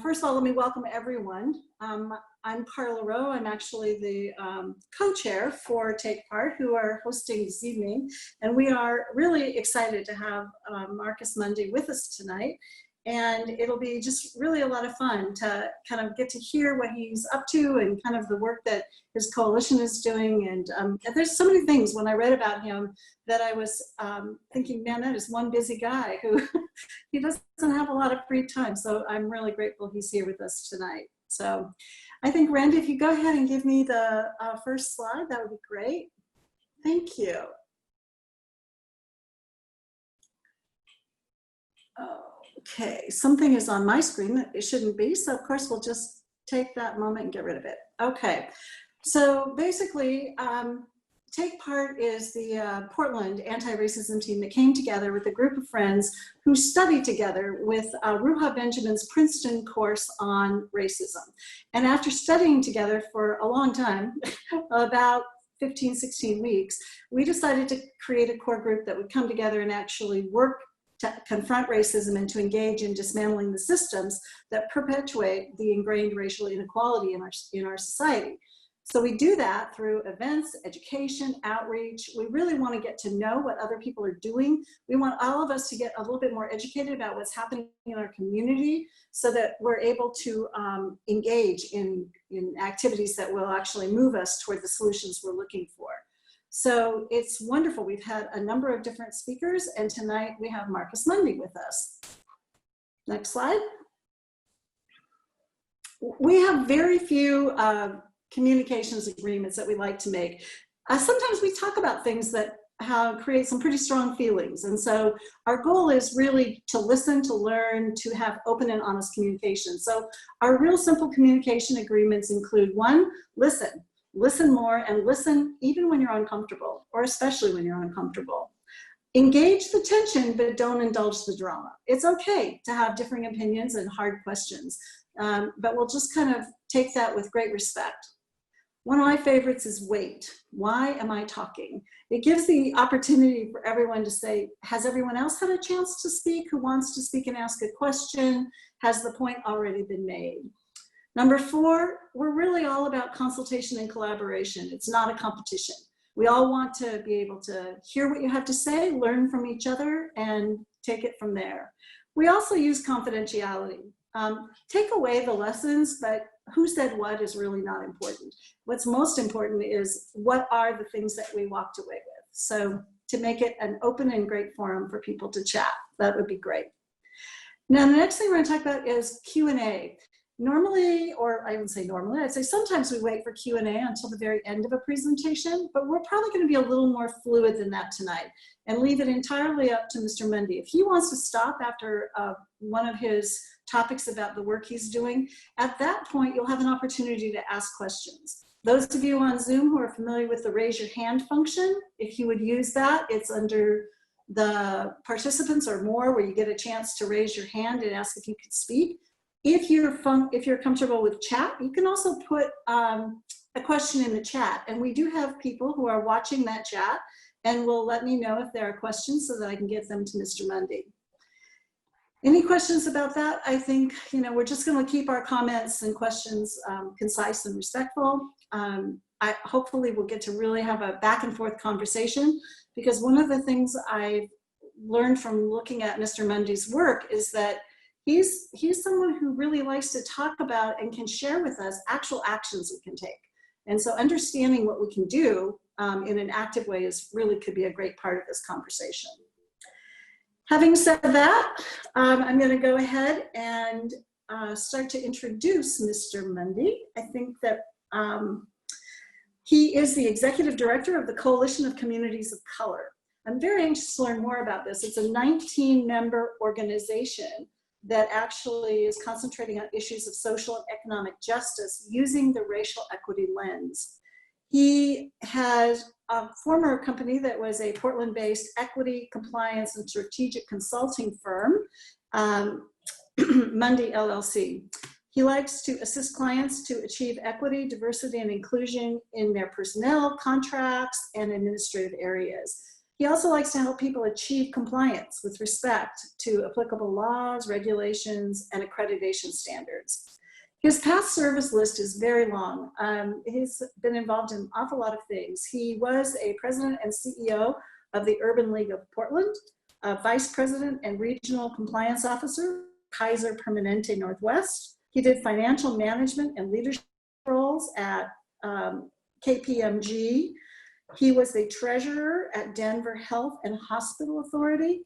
First of all, let me welcome everyone. I'm Carla Rowe. I'm actually the co-chair for Take Part, who are hosting this evening. And we are really excited to have Marcus Mundy with us tonight. And it'll be just really a lot of fun to kind of get to hear what he's up to and kind of the work that his coalition is doing. And there's so many things when I read about him that I was thinking, man, that is one busy guy who he doesn't have a lot of free time. So I'm really grateful he's here with us tonight. So I think, Randy, if you go ahead and give me the first slide, that would be great. Thank you. Okay, something is on my screen that it shouldn't be, so of course we'll just take that moment and get rid of it. Okay, so basically, Take Part is the Portland anti-racism team that came together with a group of friends who studied together with Ruha Benjamin's Princeton course on racism. And after studying together for a long time, about 15, 16 weeks, we decided to create a core group that would come together and actually work to confront racism and to engage in dismantling the systems that perpetuate the ingrained racial inequality in our society. So we do that through events, education, outreach. We really want to get to know what other people are doing. We want all of us to get a little bit more educated about what's happening in our community so that we're able to engage in activities that will actually move us toward the solutions we're looking for. So it's wonderful. We've had a number of different speakers, and tonight we have Marcus Mundy with us. Next slide. We have very few communications agreements that we like to make. Sometimes we talk about things that create some pretty strong feelings. And so our goal is really to listen, to learn, to have open and honest communication. So our real simple communication agreements include: one, listen. Listen more, and listen even when you're uncomfortable, or especially when you're uncomfortable. Engage the tension, but don't indulge the drama. It's okay to have differing opinions and hard questions, but we'll just kind of take that with great respect. One of my favorites is wait. Why am I talking? It gives the opportunity for everyone to say, has everyone else had a chance to speak? Who wants to speak and ask a question? Has the point already been made? Number 4, we're really all about consultation and collaboration. It's not a competition. We all want to be able to hear what you have to say, learn from each other, and take it from there. We also use confidentiality. Take away the lessons, but who said what is really not important. What's most important is what are the things that we walked away with. So to make it an open and great forum for people to chat, that would be great. Now, the next thing we're going to talk about is Q&A. Normally, or I wouldn't say normally, I'd say sometimes we wait for Q&A until the very end of a presentation, but we're probably going to be a little more fluid than that tonight and leave it entirely up to Mr. Mundy. If he wants to stop after one of his topics about the work he's doing, at that point, you'll have an opportunity to ask questions. Those of you on Zoom who are familiar with the raise your hand function, if you would use that, it's under the participants or more where you get a chance to raise your hand and ask if you could speak. If you're comfortable with chat, you can also put a question in the chat. And we do have people who are watching that chat and will let me know if there are questions so that I can get them to Mr. Mundy. Any questions about that? I think, we're just going to keep our comments and questions concise and respectful. Hopefully we'll get to really have a back and forth conversation, because one of the things I've learned from looking at Mr. Mundy's work is that he's someone who really likes to talk about and can share with us actual actions we can take. And so understanding what we can do in an active way really could be a great part of this conversation. Having said that, I'm going to go ahead and start to introduce Mr. Mundy. I think that he is the Executive Director of the Coalition of Communities of Color. I'm very anxious to learn more about this. It's a 19-member organization that actually is concentrating on issues of social and economic justice using the racial equity lens. He has a former company that was a Portland-based equity, compliance, and strategic consulting firm, Mundy LLC. He likes to assist clients to achieve equity, diversity, and inclusion in their personnel, contracts, and administrative areas. He also likes to help people achieve compliance with respect to applicable laws, regulations, and accreditation standards. His past service list is very long. He's been involved in an awful lot of things. He was a president and CEO of the Urban League of Portland, a vice president and regional compliance officer, Kaiser Permanente Northwest. He did financial management and leadership roles at KPMG. He was the treasurer at Denver Health and Hospital Authority.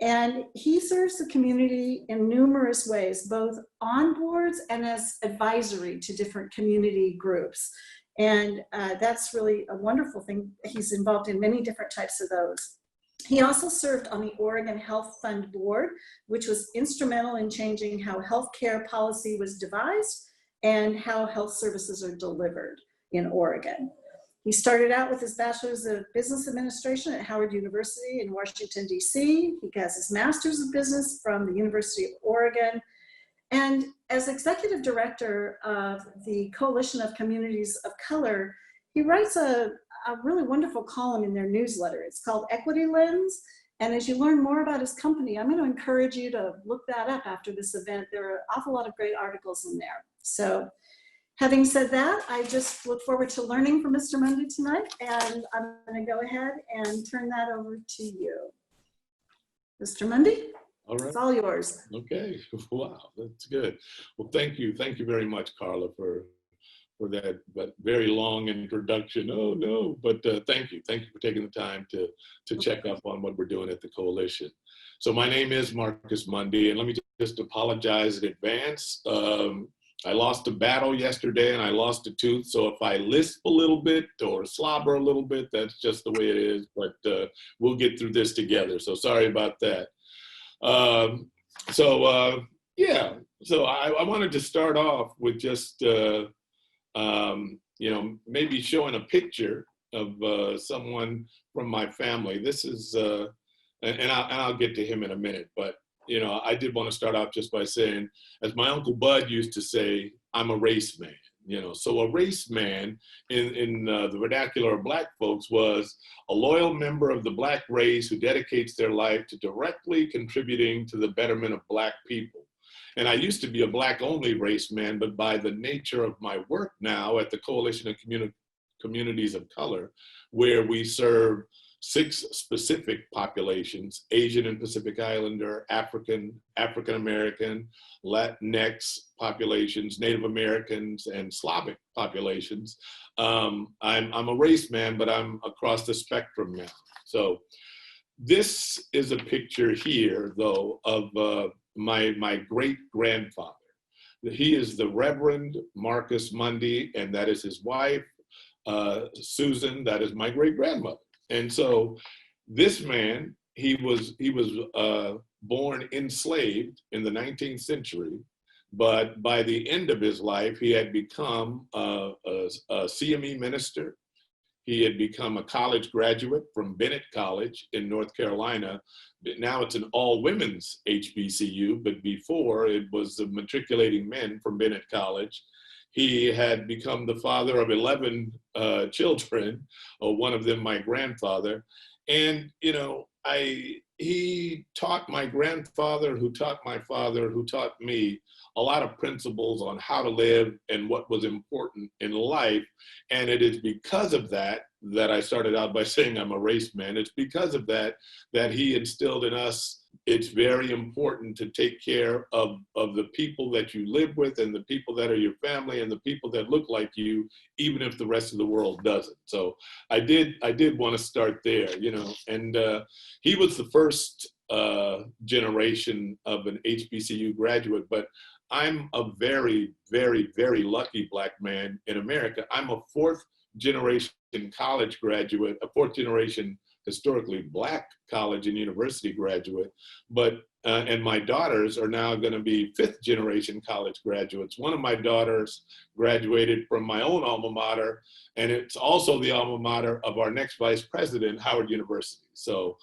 And he serves the community in numerous ways, both on boards and as advisory to different community groups. And that's really a wonderful thing. He's involved in many different types of those. He also served on the Oregon Health Fund Board, which was instrumental in changing how healthcare policy was devised and how health services are delivered in Oregon. He started out with his Bachelor's of Business Administration at Howard University in Washington, D.C. He has his Master's of Business from the University of Oregon. And as Executive Director of the Coalition of Communities of Color, he writes a really wonderful column in their newsletter. It's called Equity Lens. And as you learn more about his company, I'm going to encourage you to look that up after this event. There are an awful lot of great articles in there. So having said that, I just look forward to learning from Mr. Mundy tonight, and I'm going to go ahead and turn that over to you. Mr. Mundy, all right. It's all yours. Okay, wow, that's good. Well, thank you very much, Carla, for that very long introduction. Oh no, but thank you for taking the time to check up on what we're doing at the coalition. So my name is Marcus Mundy, and let me just apologize in advance. I lost a battle yesterday and I lost a tooth, so if I lisp a little bit or slobber a little bit, that's just the way it is, but we'll get through this together, so sorry about that. Yeah, so I wanted to start off with just, maybe showing a picture of someone from my family. This is, and I'll get to him in a minute, but I did want to start off just by saying, as my Uncle Bud used to say, I'm a race man. So a race man in the vernacular of Black folks was a loyal member of the Black race who dedicates their life to directly contributing to the betterment of Black people. And I used to be a Black-only race man, but by the nature of my work now at the Coalition of Communities of Color, where we serve 6 specific populations: Asian and Pacific Islander, African, African-American, Latinx populations, Native Americans, and Slavic populations. I'm a race man, but I'm across the spectrum now. So this is a picture here, though, of my great-grandfather. He is the Reverend Marcus Mundy, and that is his wife, Susan. That is my great-grandmother. And so this man, he was born enslaved in the 19th century, but by the end of his life, he had become a CME minister. He had become a college graduate from Bennett College in North Carolina. Now it's an all-women's HBCU, but before it was the matriculating men from Bennett College. He had become the father of 11 children, one of them my grandfather. And, he taught my grandfather, who taught my father, who taught me a lot of principles on how to live and what was important in life. And it is because of that I started out by saying I'm a race man. It's because of that he instilled in us, it's very important to take care of the people that you live with and the people that are your family and the people that look like you, even if the rest of the world doesn't. So I did want to start there, and he was the first generation of an HBCU graduate, but I'm a very, very, very lucky Black man in America. I'm a 4th generation college graduate, a 4th generation historically Black college and university graduate, but and my daughters are now going to be 5th generation college graduates. One of my daughters graduated from my own alma mater, and it's also the alma mater of our next vice president, Howard University. So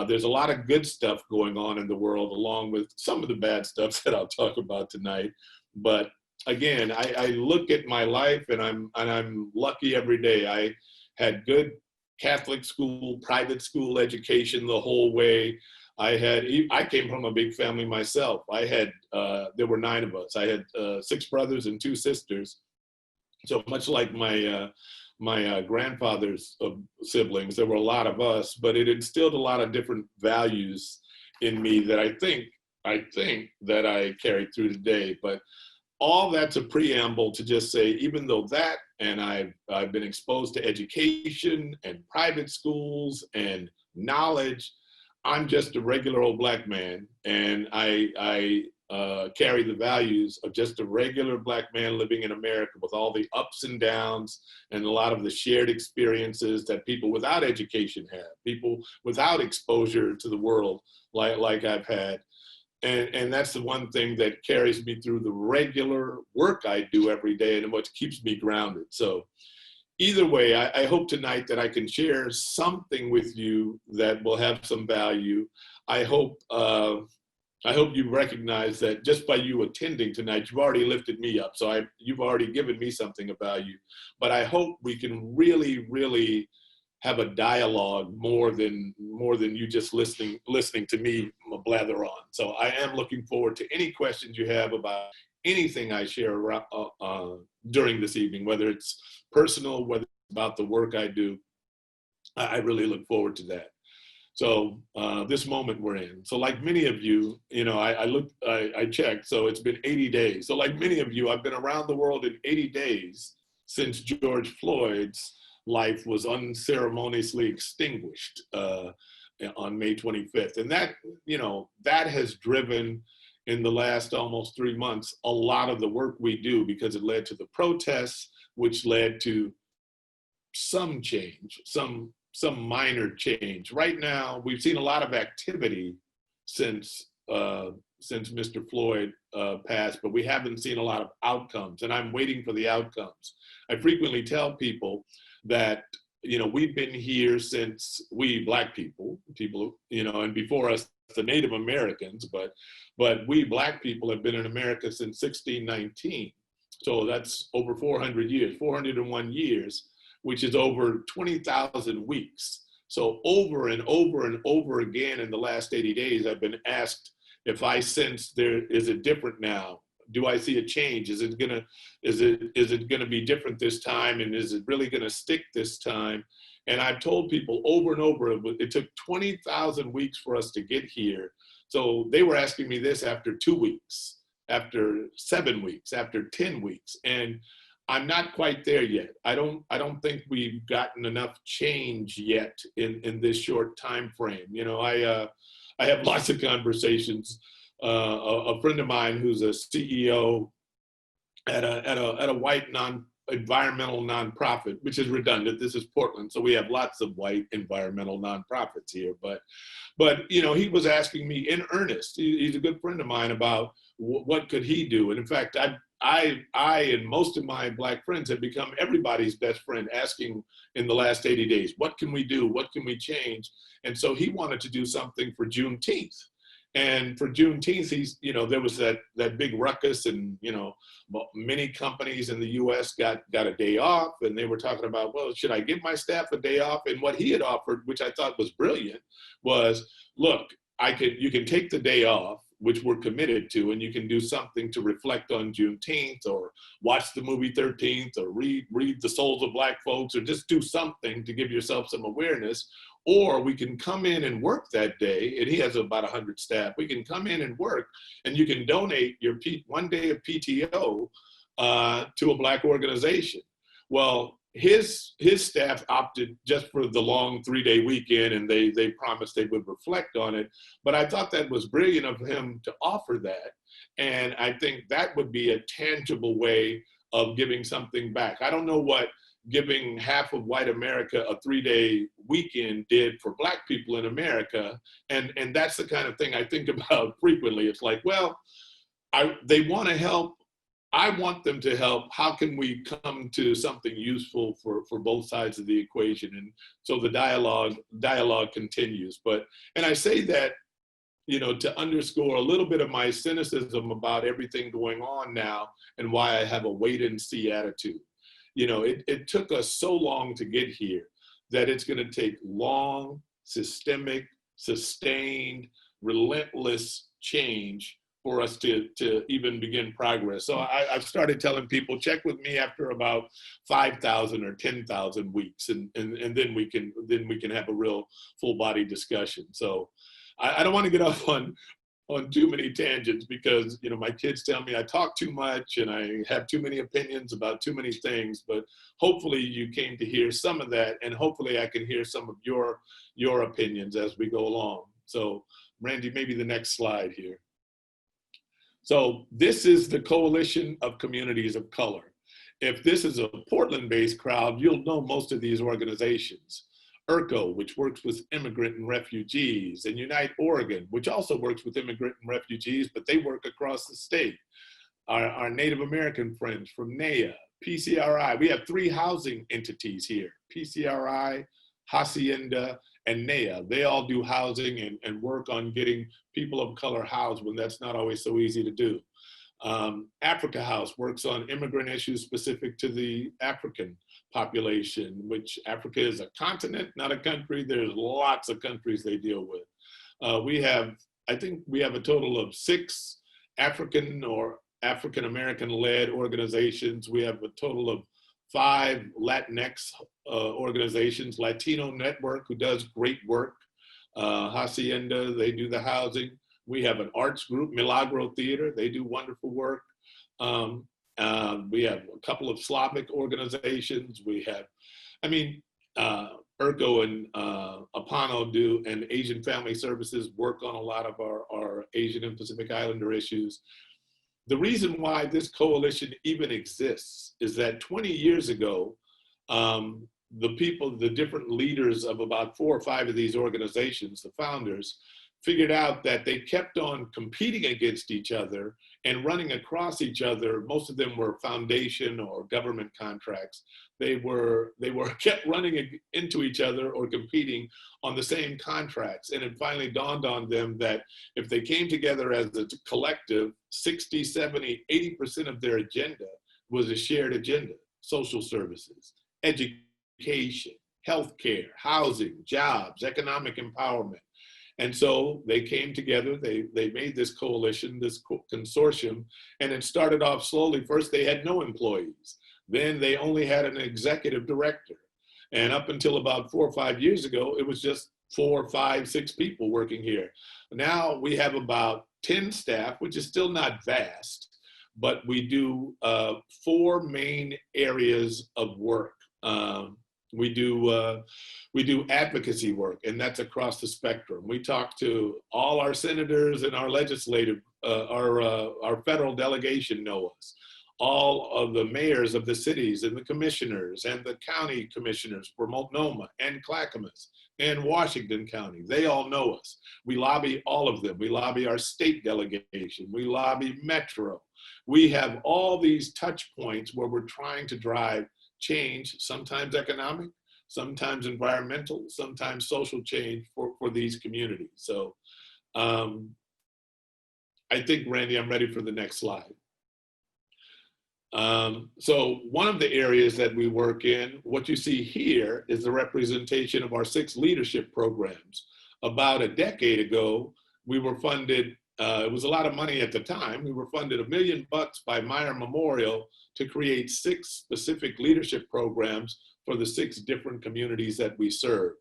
there's a lot of good stuff going on in the world, along with some of the bad stuff that I'll talk about tonight. But again, I look at my life, and I'm lucky every day. I had good Catholic school, private school education the whole way. I came from a big family myself. There were 9 of us. I had 6 brothers and 2 sisters. So much like my grandfather's siblings, there were a lot of us, but it instilled a lot of different values in me that I think that I carried through today. But all that's a preamble to just say, even though that, and I've been exposed to education and private schools and knowledge, I'm just a regular old black man, and I carry the values of just a regular black man living in America with all the ups and downs and a lot of the shared experiences that people without education have, people without exposure to the world like I've had. And that's the one thing that carries me through the regular work I do every day and what keeps me grounded. So either way, I hope tonight that I can share something with you that will have some value. I hope you recognize that just by you attending tonight, you've already lifted me up. So you've already given me something of value. But I hope we can really, really have a dialogue more than you just listening to me blather on. So I am looking forward to any questions you have about anything I share during this evening, whether it's personal, whether it's about the work I do. I really look forward to that. So this moment we're in. So like many of you, I checked, so it's been 80 days. So like many of you, I've been around the world in 80 days since George Floyd's life was unceremoniously extinguished on May 25th. And that has driven, in the last almost 3 months, a lot of the work we do, because it led to the protests, which led to some change, some minor change. Right now, we've seen a lot of activity since Mr. Floyd passed, but we haven't seen a lot of outcomes, and I'm waiting for the outcomes. I frequently tell people that, we've been here since we Black people, and before us, the Native Americans, but we Black people have been in America since 1619. So that's over 400 years, 401 years, which is over 20,000 weeks. So over and over and over again in the last 80 days, I've been asked if I sense is it different now? Do I see a change? Is it gonna be different this time? And is it really gonna stick this time? And I've told people over and over, it took 20,000 weeks for us to get here. So they were asking me this after 2 weeks, after 7 weeks, after 10 weeks. And I'm not quite there yet. I don't think we've gotten enough change yet in this short time frame. I have lots of conversations. A friend of mine who's a CEO at a white environmental nonprofit, which is redundant. This is Portland, so we have lots of white environmental nonprofits here. But he was asking me in earnest. He's a good friend of mine about what could he do. And in fact, I and most of my Black friends have become everybody's best friend, asking in the last 80 days, what can we do? What can we change? And so he wanted to do something for Juneteenth. And for Juneteenth, there was that big ruckus, and many companies in the U.S. got a day off, and they were talking about, well, should I give my staff a day off? And what he had offered, which I thought was brilliant, was, look, you can take the day off, which we're committed to, and you can do something to reflect on Juneteenth, or watch the movie 13th, or read The Souls of Black Folks, or just do something to give yourself some awareness. Or we can come in and work that day, and he has about 100 staff. We can come in and work, and you can donate your 1 day of PTO to a Black organization. Well, his staff opted just for the long 3-day weekend, and they promised they would reflect on it. But I thought that was brilliant of him to offer that. And I think that would be a tangible way of giving something back. I don't know what giving half of white America a 3-day weekend did for Black people in America. And that's the kind of thing I think about frequently. It's like, well, they want to help. I want them to help. How can we come to something useful for both sides of the equation? And so the dialogue continues. And I say that, to underscore a little bit of my cynicism about everything going on now and why I have a wait and see attitude. It took us so long to get here. that it's going to take long, systemic, sustained, relentless change for us to even begin progress. So I've started telling people, check with me after about 5,000 or 10,000 weeks, and then we can have a real full body discussion. So I don't want to get off on too many tangents, because my kids tell me I talk too much and I have too many opinions about too many things, but hopefully you came to hear some of that, and hopefully I can hear some of your opinions as we go along. So Randy, maybe the next slide here. So this is the Coalition of Communities of Color. If this is a Portland-based crowd, you'll know most of these organizations. IRCO, which works with immigrant and refugees, and Unite Oregon, which also works with immigrant and refugees, but they work across the state. Our Native American friends from NAIA, PCRI. We have 3 housing entities here: PCRI, Hacienda, and NAIA. They all do housing and work on getting people of color housed when that's not always so easy to do. Africa House works on immigrant issues specific to the African population, which Africa is a continent, not a country. There's lots of countries they deal with. I think we have a total of 6 African or African American led organizations. We have a total of 5 Latinx organizations. Latino Network, who does great work. Hacienda, they do the housing. We have an arts group, Milagro Theater, they do wonderful work. We have a couple of Slavic organizations. We have, IRCO and Apano do, and Asian Family Services work on a lot of our Asian and Pacific Islander issues. The reason why this coalition even exists is that 20 years ago, the different leaders of about 4 or 5 of these organizations, the founders, figured out that they kept on competing against each other and running across each other. Most of them were foundation or government contracts. They kept running into each other or competing on the same contracts. And it finally dawned on them that if they came together as a collective, 60, 70, 80% of their agenda was a shared agenda: social services, education, healthcare, housing, jobs, economic empowerment. And so they came together, they made this coalition, this consortium, and it started off slowly. First, they had no employees. Then they only had an executive director. And up until about 4 or 5 years ago, it was just 4, 5, 6 people working here. Now we have about 10 staff, which is still not vast, but we do 4 main areas of work. We do advocacy work, and that's across the spectrum. We talk to all our senators and our legislative, our federal delegation know us. All of the mayors of the cities and the commissioners and the county commissioners for Multnomah and Clackamas and Washington County, they all know us. We lobby all of them. We lobby our state delegation. We lobby Metro. We have all these touch points where we're trying to drive change, sometimes economic, sometimes environmental, sometimes social change for these communities. So I think, Randy, I'm ready for the next slide. So one of the areas that we work in, what you see here is the representation of our 6 leadership programs. About a decade ago, we were funded, it was a lot of money at the time, we were funded $1 million by Meyer Memorial to create 6 specific leadership programs for the 6 different communities that we serve.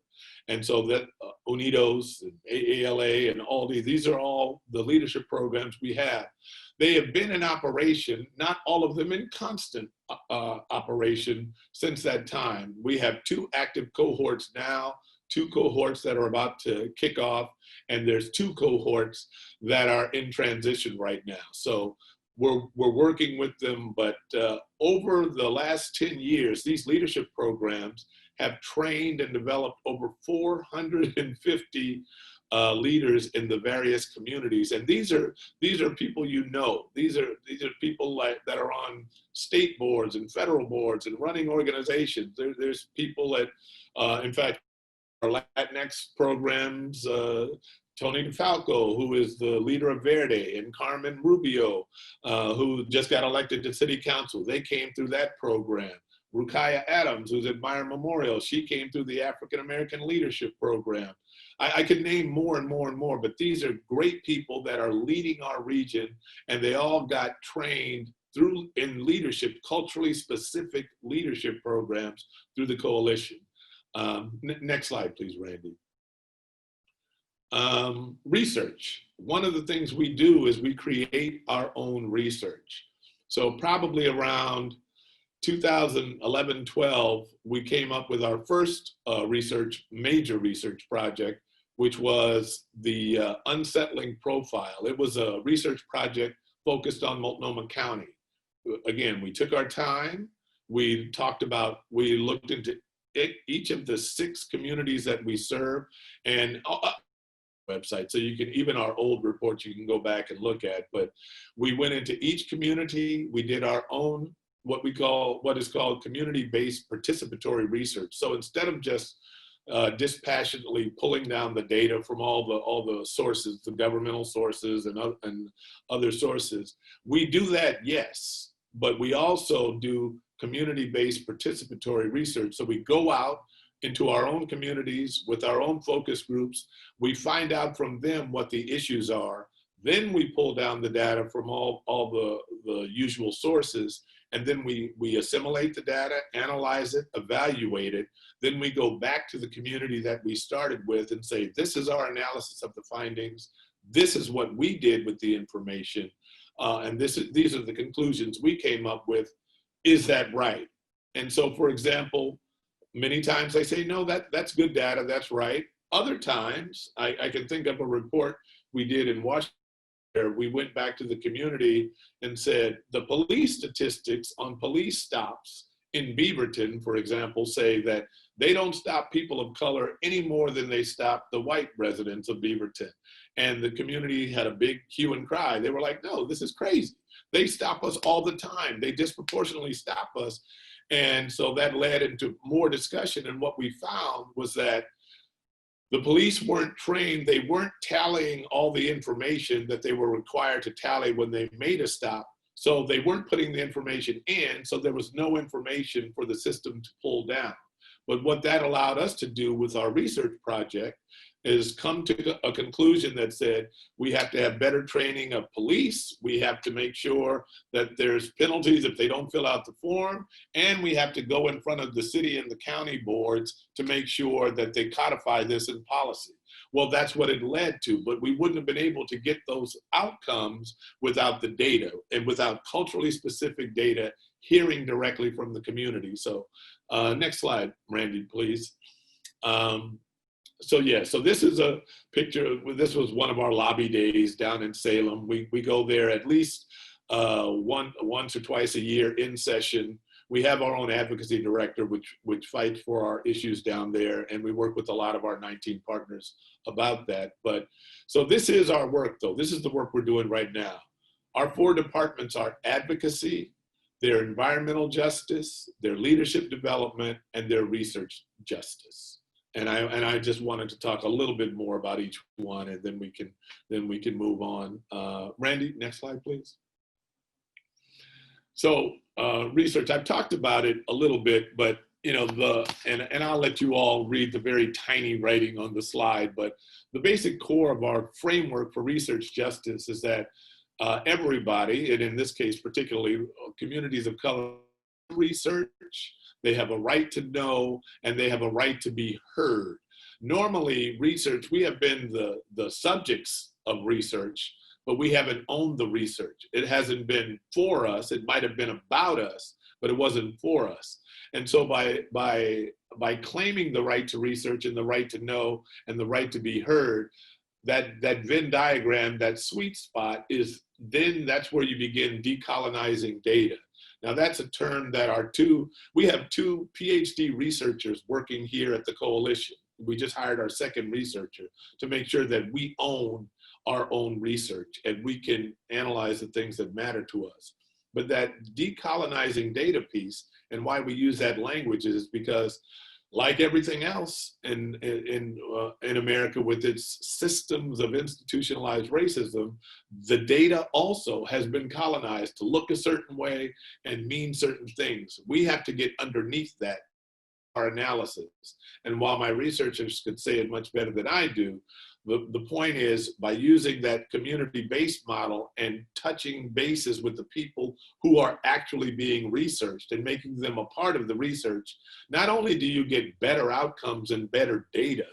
And so that Unidos, and AALA, and all these are all the leadership programs we have. They have been in operation, not all of them in constant operation since that time. We have 2 active cohorts now, 2 cohorts that are about to kick off, and there's 2 cohorts that are in transition right now. So we're working with them, but over the last 10 years, these leadership programs have trained and developed over 450 leaders in the various communities. And these are people you know. These are people that are on state boards and federal boards and running organizations. There's people that, in fact, our Latinx programs, Tony DeFalco, who is the leader of Verde, and Carmen Rubio, who just got elected to city council. They came through that program. Rukiah Adams, who's at Meyer Memorial, she came through the African American Leadership Program. I could name more and more and more, but these are great people that are leading our region, and they all got trained in leadership, culturally specific leadership programs through the coalition. Next slide, please, Randy. Research. One of the things we do is we create our own research. So probably around 2011-12, we came up with our first major research project, which was the Unsettling Profile. It was a research project focused on Multnomah County. Again, we took our time. We looked into each of the 6 communities that we serve, and website. So you can, even our old reports, you can go back and look at, but we went into each community. We did our own, what is called community-based participatory research. So instead of just dispassionately pulling down the data from all the sources, the governmental sources and other sources, we do that, yes, but we also do community-based participatory research. So we go out into our own communities with our own focus groups. We find out from them what the issues are. Then we pull down the data from all the usual sources, and then we assimilate the data, analyze it, evaluate it. Then we go back to the community that we started with and say, this is our analysis of the findings. This is what we did with the information. And these are the conclusions we came up with. Is that right? And so, for example, many times I say, no, that's good data, that's right. Other times, I can think of a report we did in Washington where we went back to the community and said, the police statistics on police stops in Beaverton, for example, say that they don't stop people of color any more than they stop the white residents of Beaverton. And the community had a big hue and cry. They were like, no, this is crazy. They stop us all the time. They disproportionately stop us. And so that led into more discussion. And what we found was that the police weren't trained. They weren't tallying all the information that they were required to tally when they made a stop. So they weren't putting the information in. So there was no information for the system to pull down. But what that allowed us to do with our research project is come to a conclusion that said we have to have better training of police, we have to make sure that there's penalties if they don't fill out the form, and we have to go in front of the city and the county boards to make sure that they codify this in policy. Well, that's what it led to, but we wouldn't have been able to get those outcomes without the data and without culturally specific data hearing directly from the community. So next slide, Randy, please. So this is a picture. This was one of our lobby days down in Salem. We go there at least once or twice a year in session. We have our own advocacy director, which fights for our issues down there, and we work with a lot of our 19 partners about that. But so this is our work, though. This is the work we're doing right now. Our 4 departments are advocacy, their environmental justice, their leadership development, and their research justice. And I just wanted to talk a little bit more about each one, and then we can move on. Randy, next slide, please. So research, I've talked about it a little bit, but and I'll let you all read the very tiny writing on the slide, but the basic core of our framework for research justice is that everybody, and in this case particularly communities of color, research, they have a right to know, and they have a right to be heard. Normally, research, we have been the subjects of research, but we haven't owned the research. It hasn't been for us. It might have been about us, but it wasn't for us. And so by claiming the right to research and the right to know and the right to be heard, that Venn diagram, that sweet spot is then that's where you begin decolonizing data. Now that's a term that we have 2 PhD researchers working here at the coalition. We just hired our 2nd researcher to make sure that we own our own research and we can analyze the things that matter to us. But that decolonizing data piece, and why we use that language is because like everything else in America with its systems of institutionalized racism, the data also has been colonized to look a certain way and mean certain things. We have to get underneath that, our analysis. And while my researchers could say it much better than I do, the point is, by using that community-based model and touching bases with the people who are actually being researched and making them a part of the research, not only do you get better outcomes and better data,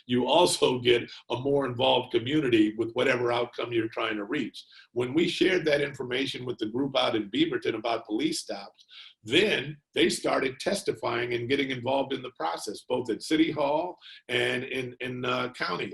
you also get a more involved community with whatever outcome you're trying to reach. When we shared that information with the group out in Beaverton about police stops, then they started testifying and getting involved in the process, both at City Hall and in the county.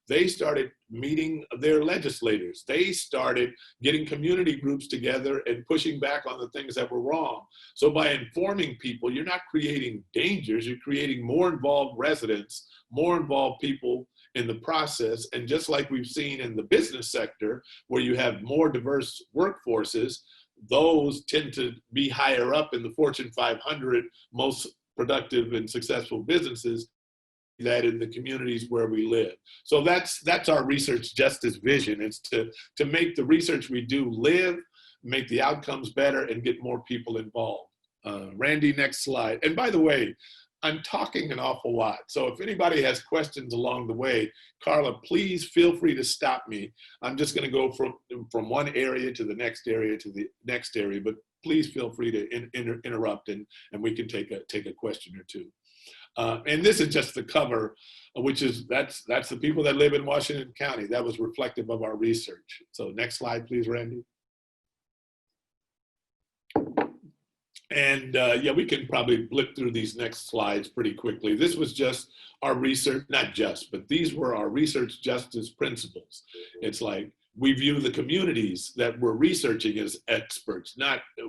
They started meeting their legislators. They started getting community groups together and pushing back on the things that were wrong. So by informing people, you're not creating dangers, you're creating more involved residents, more involved people in the process. And just like we've seen in the business sector, where you have more diverse workforces, those tend to be higher up in the Fortune 500 most productive and successful businesses that in the communities where we live. So that's our research justice vision. It's to make the research we do live, make the outcomes better, and get more people involved. Randy, next slide. And by the way, I'm talking an awful lot. So if anybody has questions along the way, Carla, please feel free to stop me. I'm just going to go from one area to the next area to the next area, but please feel free to interrupt and we can take a question or two. And this is just the cover, which is, that's the people that live in Washington County. That was reflective of our research. So next slide, please, Randy. And yeah, we can probably blip through these next slides pretty quickly. This was just our research, not just, but these were our research justice principles. It's like, we view the communities that we're researching as experts.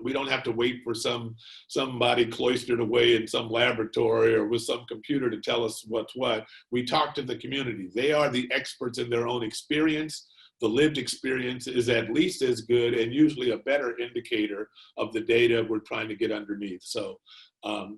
We don't have to wait for somebody cloistered away in some laboratory or with some computer to tell us what's what. We talk to the community. They are the experts in their own experience. The lived experience is at least as good and usually a better indicator of the data we're trying to get underneath. So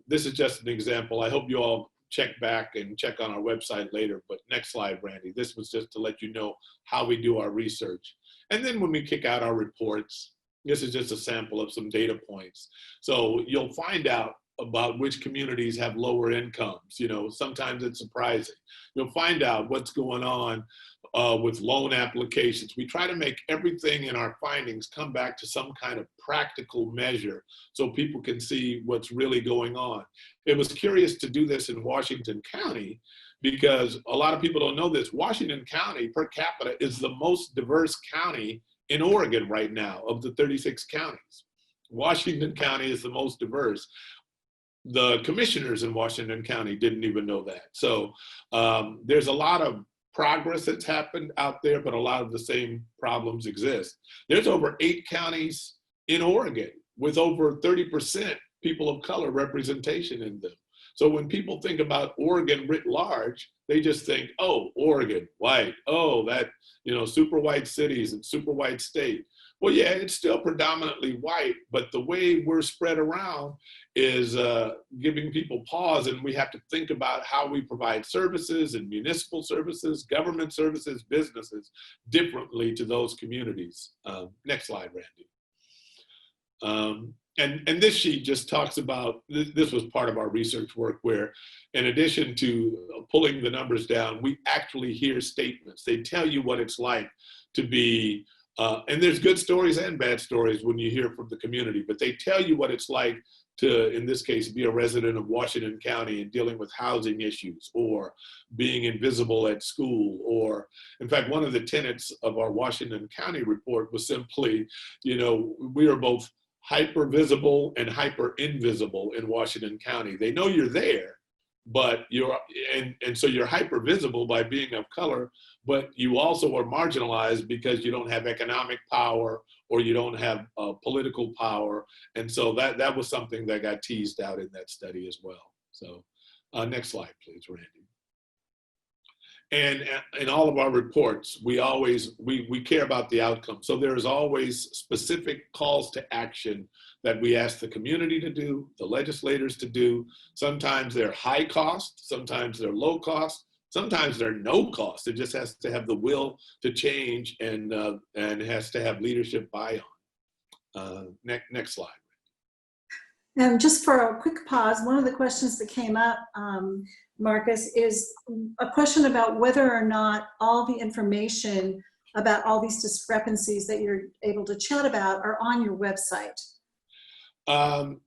this is just an example. I hope you all check back and check on our website later, but next slide, Randy. This was just to let you know how we do our research. And then when we kick out our reports, this is just a sample of some data points. So you'll find out about which communities have lower incomes. You know, sometimes it's surprising. You'll find out what's going on with loan applications. We try to make everything in our findings come back to some kind of practical measure so people can see what's really going on. It was curious to do this in Washington County because a lot of people don't know this. Washington County per capita is the most diverse county in Oregon right now of the 36 counties. Washington County is the most diverse. The commissioners in Washington County didn't even know that. So there's a lot of progress that's happened out there, but a lot of the same problems exist. There's over 8 counties in Oregon with over 30% people of color representation in them. So when people think about Oregon writ large, they just think, oh, Oregon, white, oh, that, you know, super white cities and super white state. Well, yeah, it's still predominantly white, but the way we're spread around is giving people pause, and we have to think about how we provide services and municipal services, government services, businesses differently to those communities. Next slide, Randy. And this sheet just talks about, this was part of our research work where in addition to pulling the numbers down, we actually hear statements. They tell you what it's like to be, and there's good stories and bad stories when you hear from the community, but they tell you what it's like to, in this case, be a resident of Washington County and dealing with housing issues or being invisible at school. Or, in fact, one of the tenets of our Washington County report was simply, you know, we are both hyper visible and hyper invisible in Washington County. They know you're there, but so you're hyper visible by being of color, but you also are marginalized because you don't have economic power or you don't have political power. And so that was something that got teased out in that study as well. So next slide, please, Randy. And in all of our reports, we care about the outcome. So there is always specific calls to action that we ask the community to do, the legislators to do. Sometimes they're high cost, sometimes they're low cost, sometimes they're no cost. It just has to have the will to change, and has to have leadership buy-on. Next slide. And just for a quick pause, one of the questions that came up, Marcus, is a question about whether or not all the information about all these discrepancies that you're able to chat about are on your website.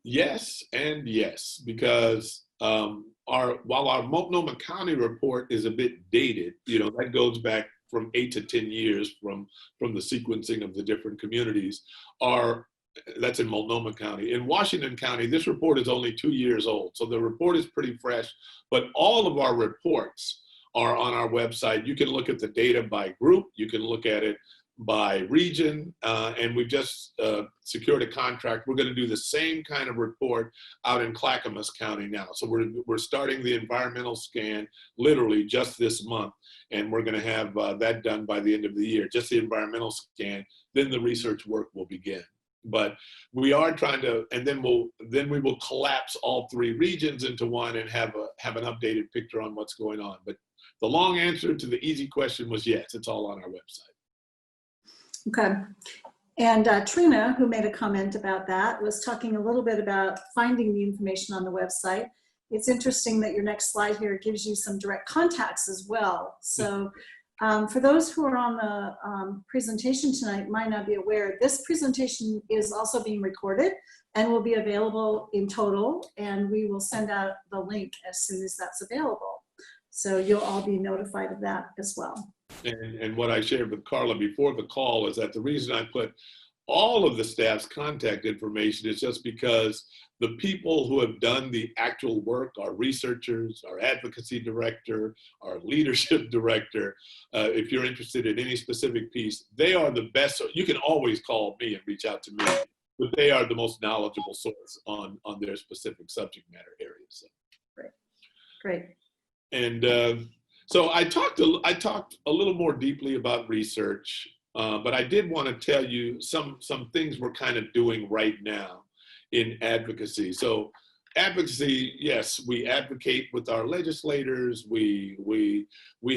Yes and yes, because while our Multnomah County report is a bit dated, that goes back from 8 to 10 years from the sequencing of the different communities. That's in Multnomah County. In Washington County, this report is only 2 years old, so the report is pretty fresh, but all of our reports are on our website. You can look at the data by group, you can look at it by region, and we've just secured a contract. We're going to do the same kind of report out in Clackamas County now. So we're starting the environmental scan literally just this month, and we're going to have that done by the end of the year, just the environmental scan. Then the research work will begin. But we are trying to, and then we will collapse all 3 regions into one and have an updated picture on what's going on. But the long answer to the easy question was yes, it's all on our website. Okay. And Trina, who made a comment about that, was talking a little bit about finding the information on the website. It's interesting that your next slide here gives you some direct contacts as well. So for those who are on the presentation tonight might not be aware, this presentation is also being recorded and will be available in total, and we will send out the link as soon as that's available. So you'll all be notified of that as well. And what I shared with Carla before the call is that the reason I put all of the staff's contact information is just because the people who have done the actual work, our researchers, our advocacy director, our leadership director, if you're interested in any specific piece, they are the best. So you can always call me and reach out to me, but they are the most knowledgeable source on their specific subject matter areas. So. Great. And so I talked a little more deeply about research, but I did want to tell you some things we're kind of doing right now in advocacy. So advocacy, yes, we advocate with our legislators. We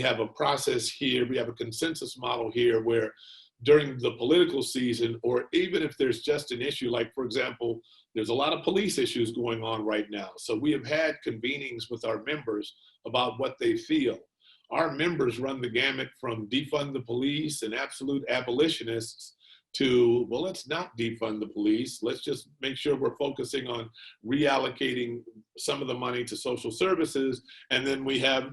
have a process here. We have a consensus model here where during the political season, or even if there's just an issue, like for example, there's a lot of police issues going on right now. So we have had convenings with our members about what they feel. Our members run the gamut from defund the police and absolute abolitionists to, well, let's not defund the police. Let's just make sure we're focusing on reallocating some of the money to social services. And then we have,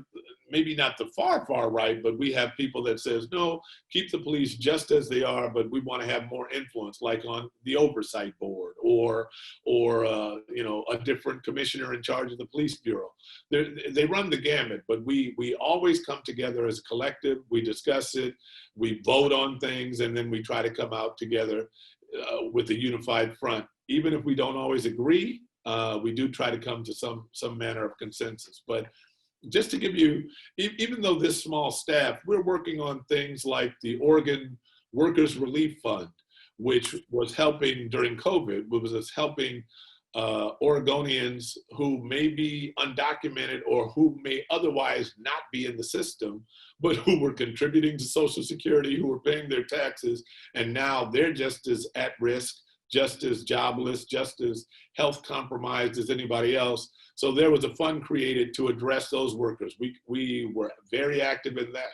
maybe not the far right, but we have people that says, no, keep the police just as they are, but we want to have more influence, like on the oversight board or a different commissioner in charge of the police bureau. They run the gamut, but we always come together as a collective. We discuss it, we vote on things, and then we try to come out together with a unified front. Even if we don't always agree, we do try to come to some manner of consensus. But just to give you, even though this small staff, we're working on things like the Oregon Workers Relief Fund, which was helping during COVID, was helping Oregonians who may be undocumented or who may otherwise not be in the system, but who were contributing to Social Security, who were paying their taxes, and now they're just as at risk, just as jobless, just as health compromised as anybody else. So there was a fund created to address those workers. We were very active in that.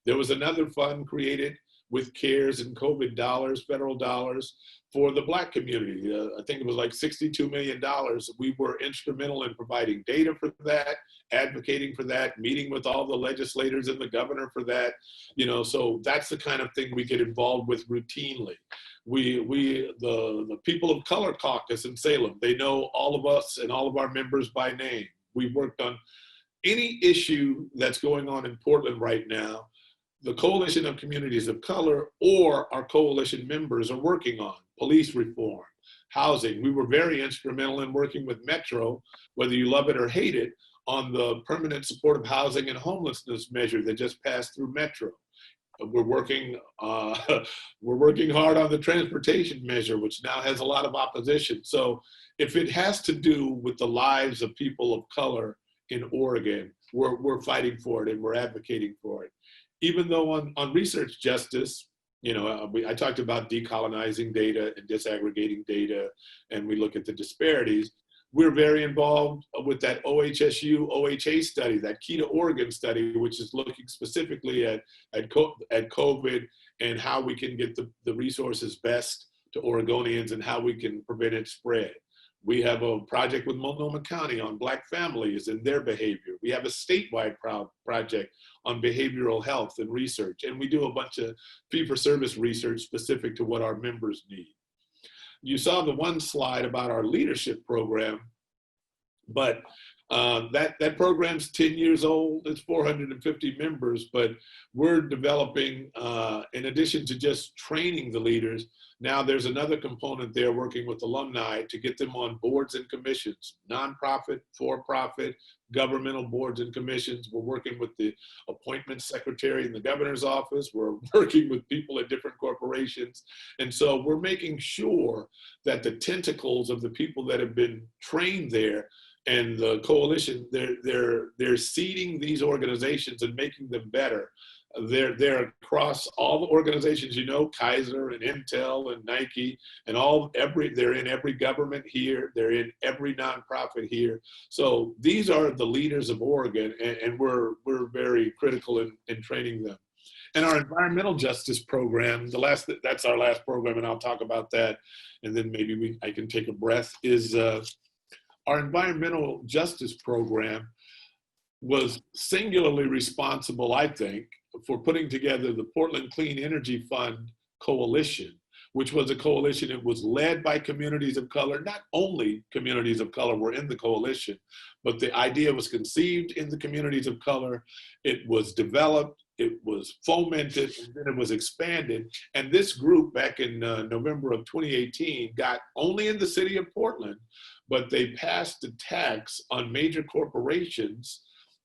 There was another fund created with CARES and COVID dollars, federal dollars, for the Black community. I think it was like $62 million. We were instrumental in providing data for that, advocating for that, meeting with all the legislators and the governor for that. So that's the kind of thing we get involved with routinely. The People of Color Caucus in Salem, they know all of us and all of our members by name. We've worked on any issue that's going on in Portland right now. The Coalition of Communities of Color or our coalition members are working on police reform, housing. We were very instrumental in working with Metro, whether you love it or hate it, on the permanent supportive housing and homelessness measure that just passed through Metro. We're working, we're working hard on the transportation measure, which now has a lot of opposition. So if it has to do with the lives of people of color in Oregon, we're fighting for it and we're advocating for it. Even though on research justice, you know, I talked about decolonizing data and disaggregating data, and we look at the disparities. We're very involved with that OHSU OHA study, that Key to Oregon study, which is looking specifically at COVID and how we can get the resources best to Oregonians and how we can prevent its spread. We have a project with Multnomah County on Black families and their behavior. We have a statewide project on behavioral health and research. And we do a bunch of fee-for-service research specific to what our members need. You saw the one slide about our leadership program, but that program's 10 years old. It's 450 members, but we're developing, in addition to just training the leaders, now there's another component there working with alumni to get them on boards and commissions, nonprofit, for-profit, governmental boards and commissions. We're working with the appointments secretary in the governor's office. We're working with people at different corporations. And so we're making sure that the tentacles of the people that have been trained there and the coalition, they're seeding these organizations and making them better. They're across all the organizations, you know, Kaiser and Intel and Nike and they're in every government here. They're in every nonprofit here. So these are the leaders of Oregon, and we're very critical in training them. And our environmental justice program, that's our last program, and I'll talk about that, and then maybe I can take a breath, is our environmental justice program was singularly responsible, I think, for putting together the Portland Clean Energy Fund Coalition, which was a coalition. It was led by communities of color. Not only communities of color were in the coalition, but the idea was conceived in the communities of color. It was developed, it was fomented, and then it was expanded. And this group back in November of 2018 got only in the city of Portland, but they passed a tax on major corporations,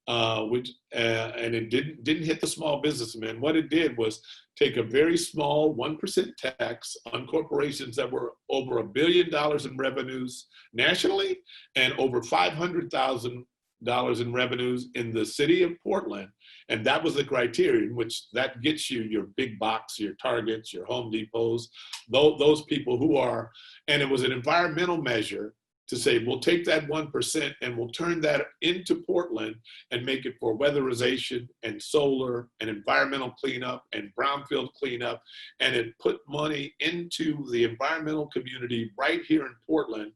and it didn't hit the small businessmen. What it did was take a very small 1% tax on corporations that were over $1 billion in revenues nationally and over $500,000 in revenues in the city of Portland. And that was the criterion, which that gets you your big box, your Targets, your Home Depots, those people who are, and it was an environmental measure to say, we'll take that 1% and we'll turn that into Portland and make it for weatherization and solar and environmental cleanup and brownfield cleanup. And it put money into the environmental community right here in Portland.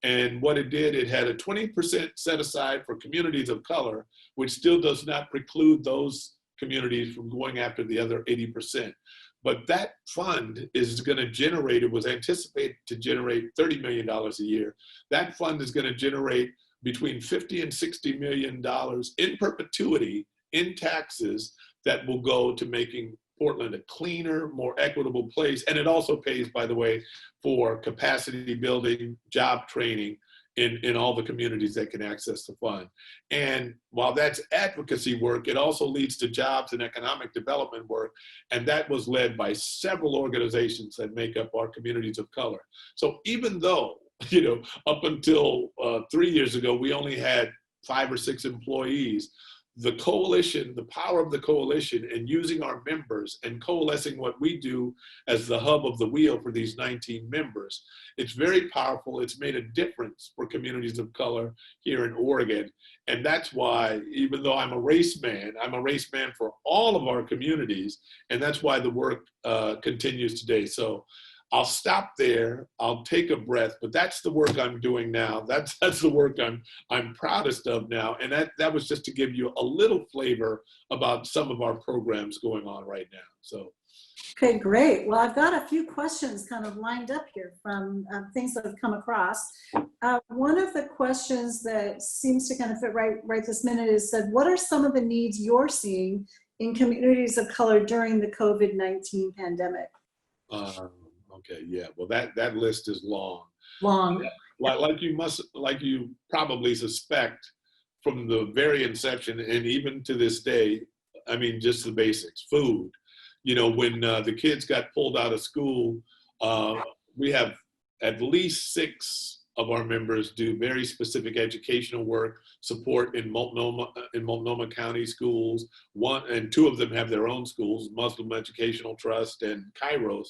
And what it did, it had a 20% set aside for communities of color, which still does not preclude those communities from going after the other 80%. But that fund is going to generate, it was anticipated to generate $30 million a year. That fund is going to generate between $50 and $60 million in perpetuity in taxes that will go to making Portland a cleaner, more equitable place. And it also pays, by the way, for capacity building, job training in all the communities that can access the fund. And while that's advocacy work, it also leads to jobs and economic development work. And that was led by several organizations that make up our communities of color. So even though, you know, up until 3 years ago, we only had 5 or 6 employees, the coalition, the power of the coalition and using our members and coalescing what we do as the hub of the wheel for these 19 members, it's very powerful. It's made a difference for communities of color here in Oregon. And that's why, even though I'm a race man for all of our communities. And that's why the work continues today. So I'll stop there, I'll take a breath, but that's the work I'm doing now. That's the work I'm proudest of now. And that was just to give you a little flavor about some of our programs going on right now. So. Okay, great. Well, I've got a few questions kind of lined up here from things that have come across. One of the questions that seems to kind of fit right this minute is said, what are some of the needs you're seeing in communities of color during the COVID-19 pandemic? Okay, yeah. Well, that list is long. Long. Like you probably suspect, from the very inception, and even to this day, I mean, just the basics, food. You know, when the kids got pulled out of school, we have at least 6 of our members do very specific educational work, support in Multnomah County schools. 1 and 2 of them have their own schools, Muslim Educational Trust and Kairos.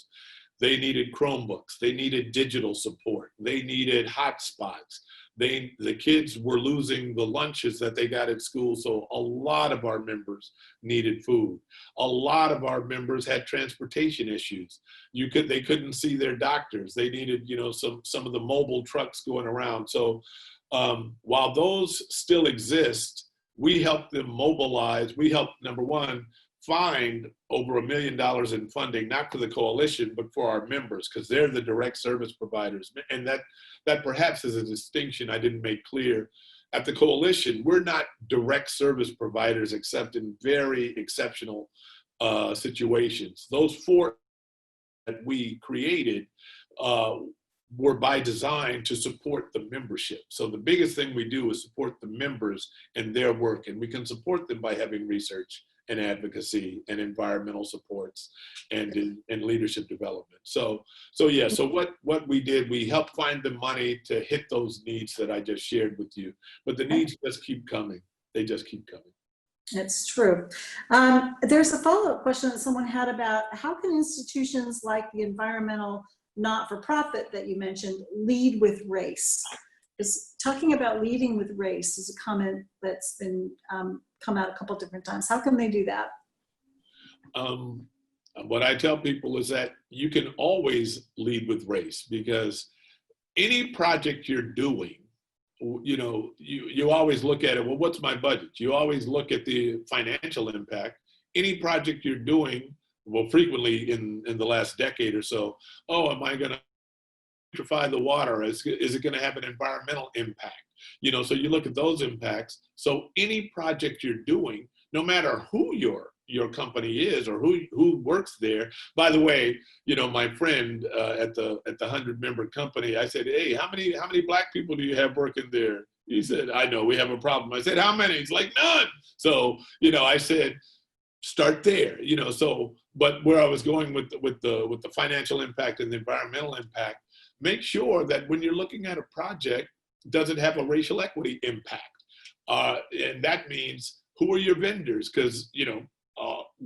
They needed Chromebooks. They needed digital support. They needed hotspots. The kids were losing the lunches that they got at school, so a lot of our members needed food. A lot of our members had transportation issues. They couldn't see their doctors. They needed, you know, some of the mobile trucks going around. So while those still exist, we help them mobilize. We help, number one, find over $1 million in funding, not for the coalition, but for our members, because they're the direct service providers. And that perhaps is a distinction I didn't make clear. At the coalition, we're not direct service providers except in very exceptional situations. Those 4 that we created were by design to support the membership. So the biggest thing we do is support the members and their work, and we can support them by having research and advocacy and environmental supports and leadership development. So what we did, we helped find the money to hit those needs that I just shared with you. But the needs just keep coming. They just keep coming. It's true. There's a follow-up question that someone had about how can institutions like the environmental not-for-profit that you mentioned lead with race? Because talking about leading with race is a comment that's been come out a couple different times. How can they do that? What I tell people is that you can always lead with race, because any project you're doing, you know, you always look at it, well, what's my budget? You always look at the financial impact. Any project you're doing, well, frequently in the last decade or so, oh, am I going to electrify the water? Is it going to have an environmental impact? You know, so you look at those impacts. So any project you're doing, no matter who your company is or who works there. By the way, you know, my friend at the 100-member company, I said, hey, how many Black people do you have working there? He said, I know, we have a problem. I said, how many? He's like, none. So, you know, I said, start there. You know, so, but where I was going with the financial impact and the environmental impact, make sure that when you're looking at a project, does it have a racial equity impact? And that means, who are your vendors? Because, you know,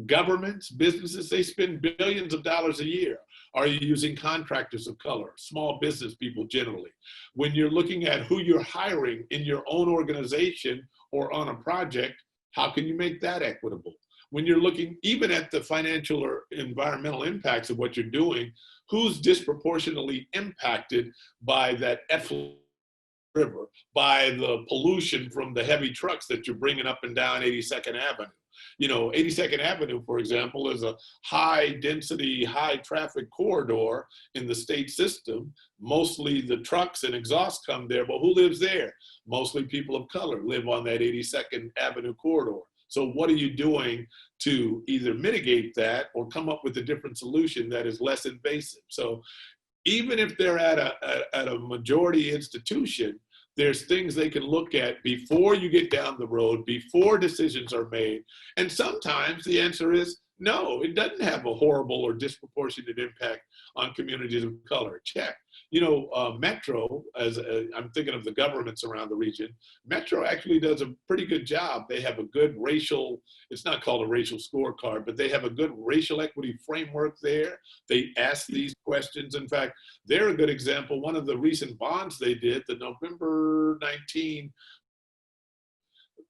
governments, businesses, they spend billions of dollars a year. Are you using contractors of color, small business people generally? When you're looking at who you're hiring in your own organization or on a project, how can you make that equitable? When you're looking even at the financial or environmental impacts of what you're doing, who's disproportionately impacted by that effluent river, by the pollution from the heavy trucks that you're bringing up and down 82nd Avenue? You know, 82nd Avenue, for example, is a high density, high traffic corridor in the state system. Mostly the trucks and exhaust come there, but who lives there? Mostly people of color live on that 82nd Avenue corridor. So what are you doing to either mitigate that or come up with a different solution that is less invasive? So even if they're at a majority institution, there's things they can look at before you get down the road, before decisions are made. And sometimes the answer is no, it doesn't have a horrible or disproportionate impact on communities of color. Check. You know, Metro, I'm thinking of the governments around the region, Metro actually does a pretty good job. They have a good racial, it's not called a racial scorecard, but they have a good racial equity framework there. They ask these questions. In fact, they're a good example. One of the recent bonds they did, the November 19,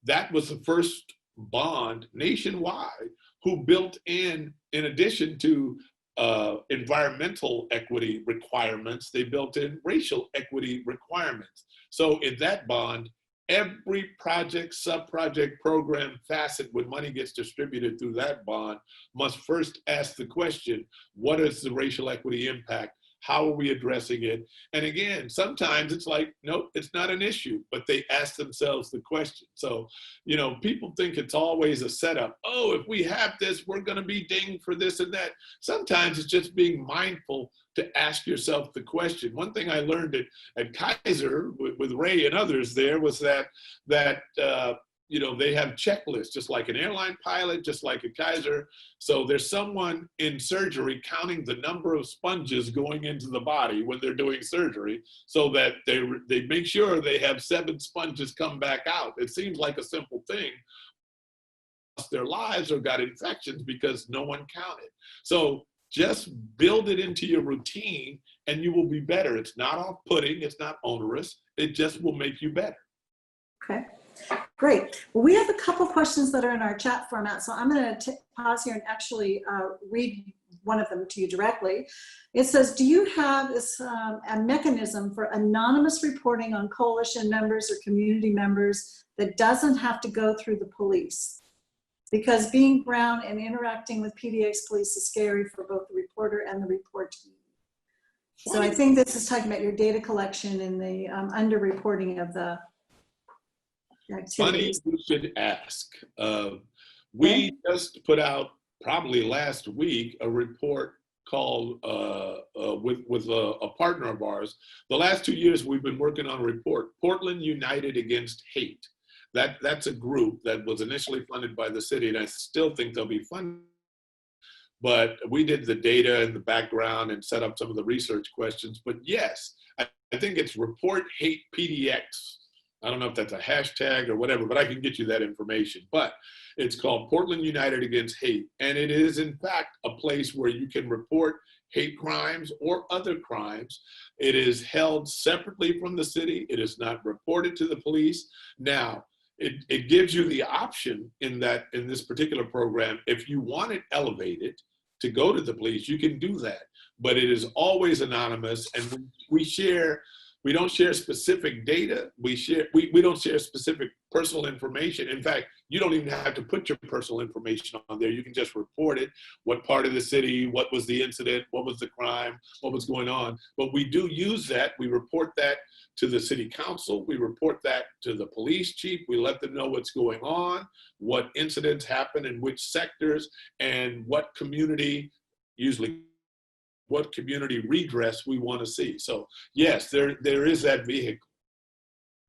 that was the first bond nationwide who built in addition to environmental equity requirements, they built in racial equity requirements. So in that bond, every project, sub-project, program, facet, when money gets distributed through that bond, must first ask the question, what is the racial equity impact? How are we addressing it? And again, sometimes it's like, nope, it's not an issue, but they ask themselves the question. So, you know, people think it's always a setup. Oh, if we have this, we're going to be dinged for this and that. Sometimes it's just being mindful to ask yourself the question. One thing I learned at Kaiser with Ray and others there was that you know, they have checklists, just like an airline pilot, just like a Kaiser. So there's someone in surgery counting the number of sponges going into the body when they're doing surgery, so that they make sure they have 7 sponges come back out. It seems like a simple thing. Lost their lives or got infections because no one counted. So just build it into your routine and you will be better. It's not off-putting, it's not onerous, it just will make you better. Okay. Great. Well, we have a couple questions that are in our chat format, so I'm going to pause here and actually read one of them to you directly. It says, do you have a mechanism for anonymous reporting on coalition members or community members that doesn't have to go through the police? Because being brown and interacting with PDX police is scary for both the reporter and the reportee. So I think this is talking about your data collection and the underreporting of the Funny you should ask. We just put out, probably last week, a report called, with a partner of ours. The last 2 years we've been working on a report, Portland United Against Hate. That's a group that was initially funded by the city, and I still think they'll be funded. But we did the data and the background and set up some of the research questions. But yes, I think it's Report Hate PDX. I don't know if that's a hashtag or whatever, but I can get you that information. But it's called Portland United Against Hate. And it is, in fact, a place where you can report hate crimes or other crimes. It is held separately from the city. It is not reported to the police. Now, it gives you the option in this particular program, if you want it elevated to go to the police, you can do that. But it is always anonymous, and we don't share specific data. We don't share specific personal information. In fact, you don't even have to put your personal information on there. You can just report it, what part of the city, what was the incident, what was the crime, what was going on. But we do use that. We report that to the city council. We report that to the police chief. We let them know what's going on, what incidents happen in which sectors, and what community, usually what community redress we want to see. So yes, there is that vehicle.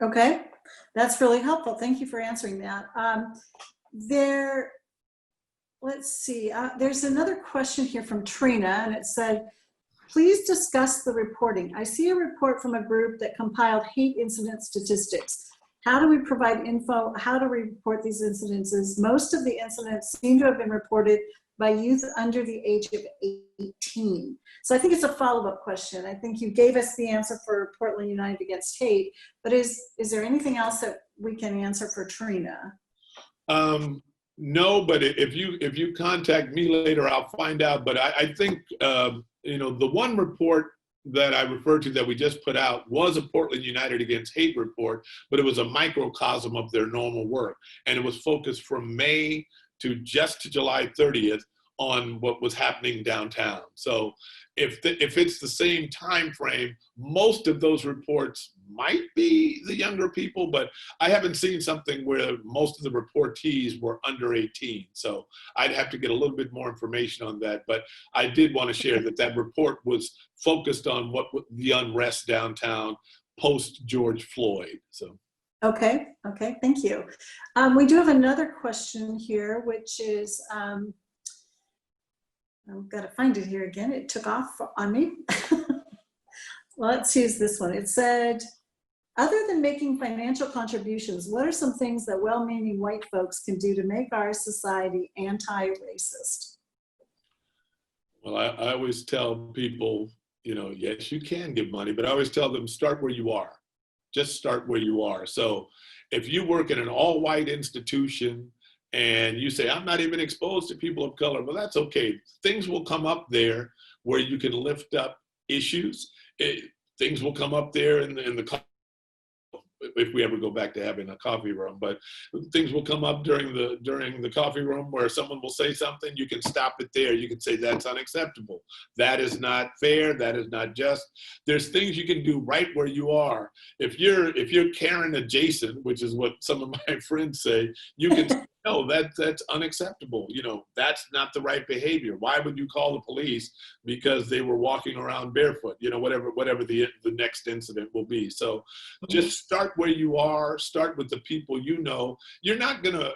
Okay, that's really helpful. Thank you for answering that. Let's see, there's another question here from Trina, and it said, please discuss the reporting. I see a report from a group that compiled hate incident statistics. How do we provide info? How do we report these incidences? Most of the incidents seem to have been reported by youth under the age of 18. So I think it's a follow-up question. I think you gave us the answer for Portland United Against Hate, but is there anything else that we can answer for Trina? No, but if you contact me later, I'll find out. But I think, you know, the one report that I referred to that we just put out was a Portland United Against Hate report, but it was a microcosm of their normal work. And it was focused from May to July 30th on what was happening downtown. So if it's the same time frame, most of those reports might be the younger people, but I haven't seen something where most of the reportees were under 18. So I'd have to get a little bit more information on that. But I did want to share that report was focused on what the unrest downtown post George Floyd. So. Okay, thank you. We do have another question here, which is, I've got to find it here again. It took off on me. Well, let's use this one. It said, other than making financial contributions, what are some things that well-meaning white folks can do to make our society anti-racist? Well, I always tell people, you know, yes, you can give money, but I always tell them, start where you are. Just start where you are. So if you work in an all-white institution and you say, I'm not even exposed to people of color, well, that's okay. Things will come up there where you can lift up issues. Things will come up there in the if we ever go back to having a coffee room, but things will come up during the coffee room where someone will say something. You can stop it there. You can say that's unacceptable. That is not fair. That is not just. There's things you can do right where you are. If you're Karen adjacent, which is what some of my friends say, you can say, no, that's unacceptable. You know, that's not the right behavior. Why would you call the police because they were walking around barefoot? You know, whatever the next incident will be. So just start where you are. Start with the people you know. You're not gonna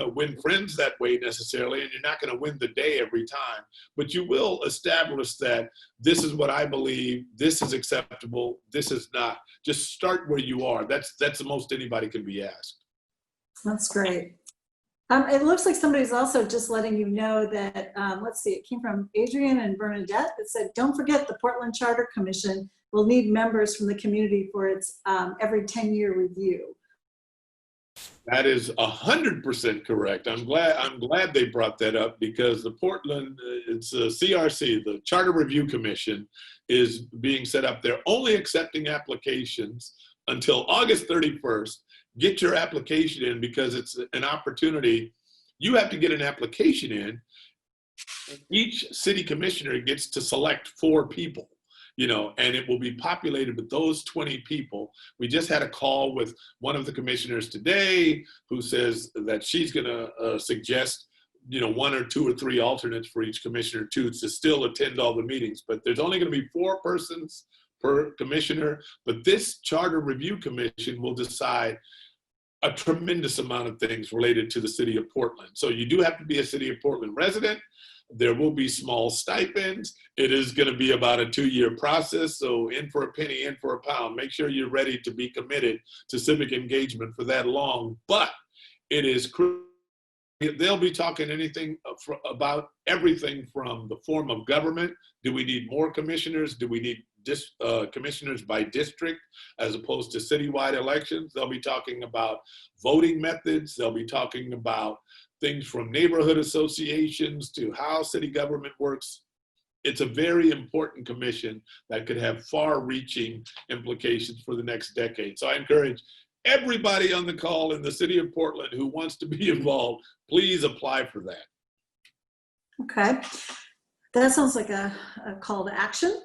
win friends that way necessarily, and you're not gonna win the day every time. But you will establish that this is what I believe. This is acceptable. This is not. Just start where you are. That's the most anybody can be asked. That's great. It looks like somebody's also just letting you know that, let's see, it came from Adrian and Bernadette that said, don't forget the Portland Charter Commission will need members from the community for its every 10-year review. That is 100% correct. I'm glad they brought that up, because the Portland, it's a CRC, the Charter Review Commission, is being set up. They're only accepting applications until August 31st. Get your application in, because it's an opportunity. You have to get an application in. Each city commissioner gets to select 4 people, you know, and it will be populated with those 20 people. We just had a call with one of the commissioners today who says that she's going to suggest, you know, 1 or 2 or 3 alternates for each commissioner to still attend all the meetings. But there's only going to be 4 persons per commissioner. But this Charter Review Commission will decide a tremendous amount of things related to the city of Portland. So you do have to be a city of Portland resident. There will be small stipends. It is going to be about a 2-year process. So in for a penny, in for a pound. Make sure you're ready to be committed to civic engagement for that long. But it is crucial. They'll be talking about everything from the form of government. Do we need more commissioners? Do we need commissioners by district as opposed to citywide elections? They'll be talking about voting methods. They'll be talking about things from neighborhood associations to how city government works. It's a very important commission that could have far-reaching implications for the next decade. So I encourage everybody on the call in the city of Portland who wants to be involved, please apply for that. Okay, that sounds like a call to action.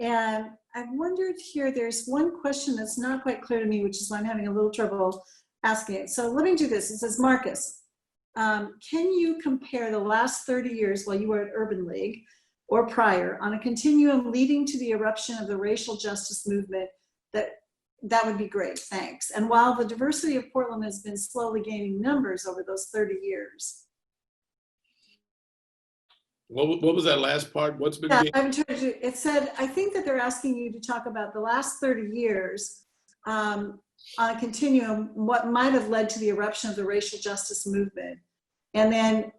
And I wondered here, there's one question that's not quite clear to me, which is why I'm having a little trouble asking it. So let me do this. It says, Marcus, can you compare the last 30 years while you were at Urban League or prior on a continuum leading to the eruption of the racial justice movement? That would be great, thanks. And while the diversity of Portland has been slowly gaining numbers over those 30 years. What was that last part? What's been? Yeah, I'm trying to. It said, I think that they're asking you to talk about the last 30 years on a continuum, what might have led to the eruption of the racial justice movement. And then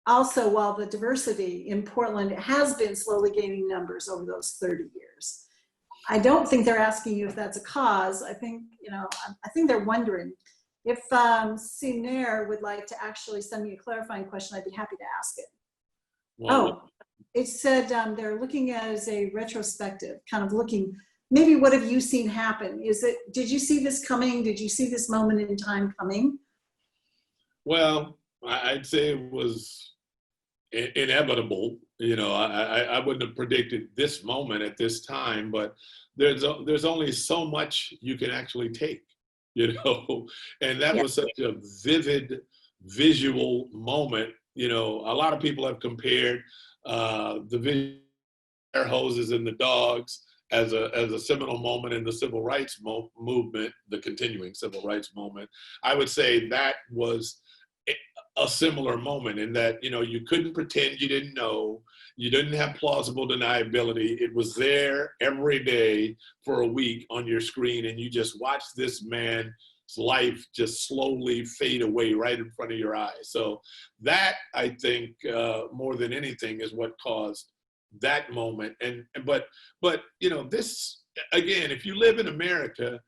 also, while the diversity in Portland has been slowly gaining numbers over those 30 years. I don't think they're asking you if that's a cause. I think, you know, I think they're wondering. If Sinair would like to actually send me a clarifying question, I'd be happy to ask it. Well, oh, it said they're looking at it as a retrospective, kind of looking, maybe what have you seen happen? Did you see this coming? Did you see this moment in time coming? Well, I'd say it was inevitable. You know, I wouldn't have predicted this moment at this time, but there's only so much you can actually take, you know, and that was such a vivid visual moment. You know, a lot of people have compared the fire hoses and the dogs as a seminal moment in the civil rights movement, the continuing civil rights movement. I would say that was a similar moment in that, you know, you couldn't pretend you didn't know. You didn't have plausible deniability. It was there every day for a week on your screen, and you just watched this man's life just slowly fade away right in front of your eyes. So that, I think, more than anything, is what caused that moment. But you know, this, again, if you live in America,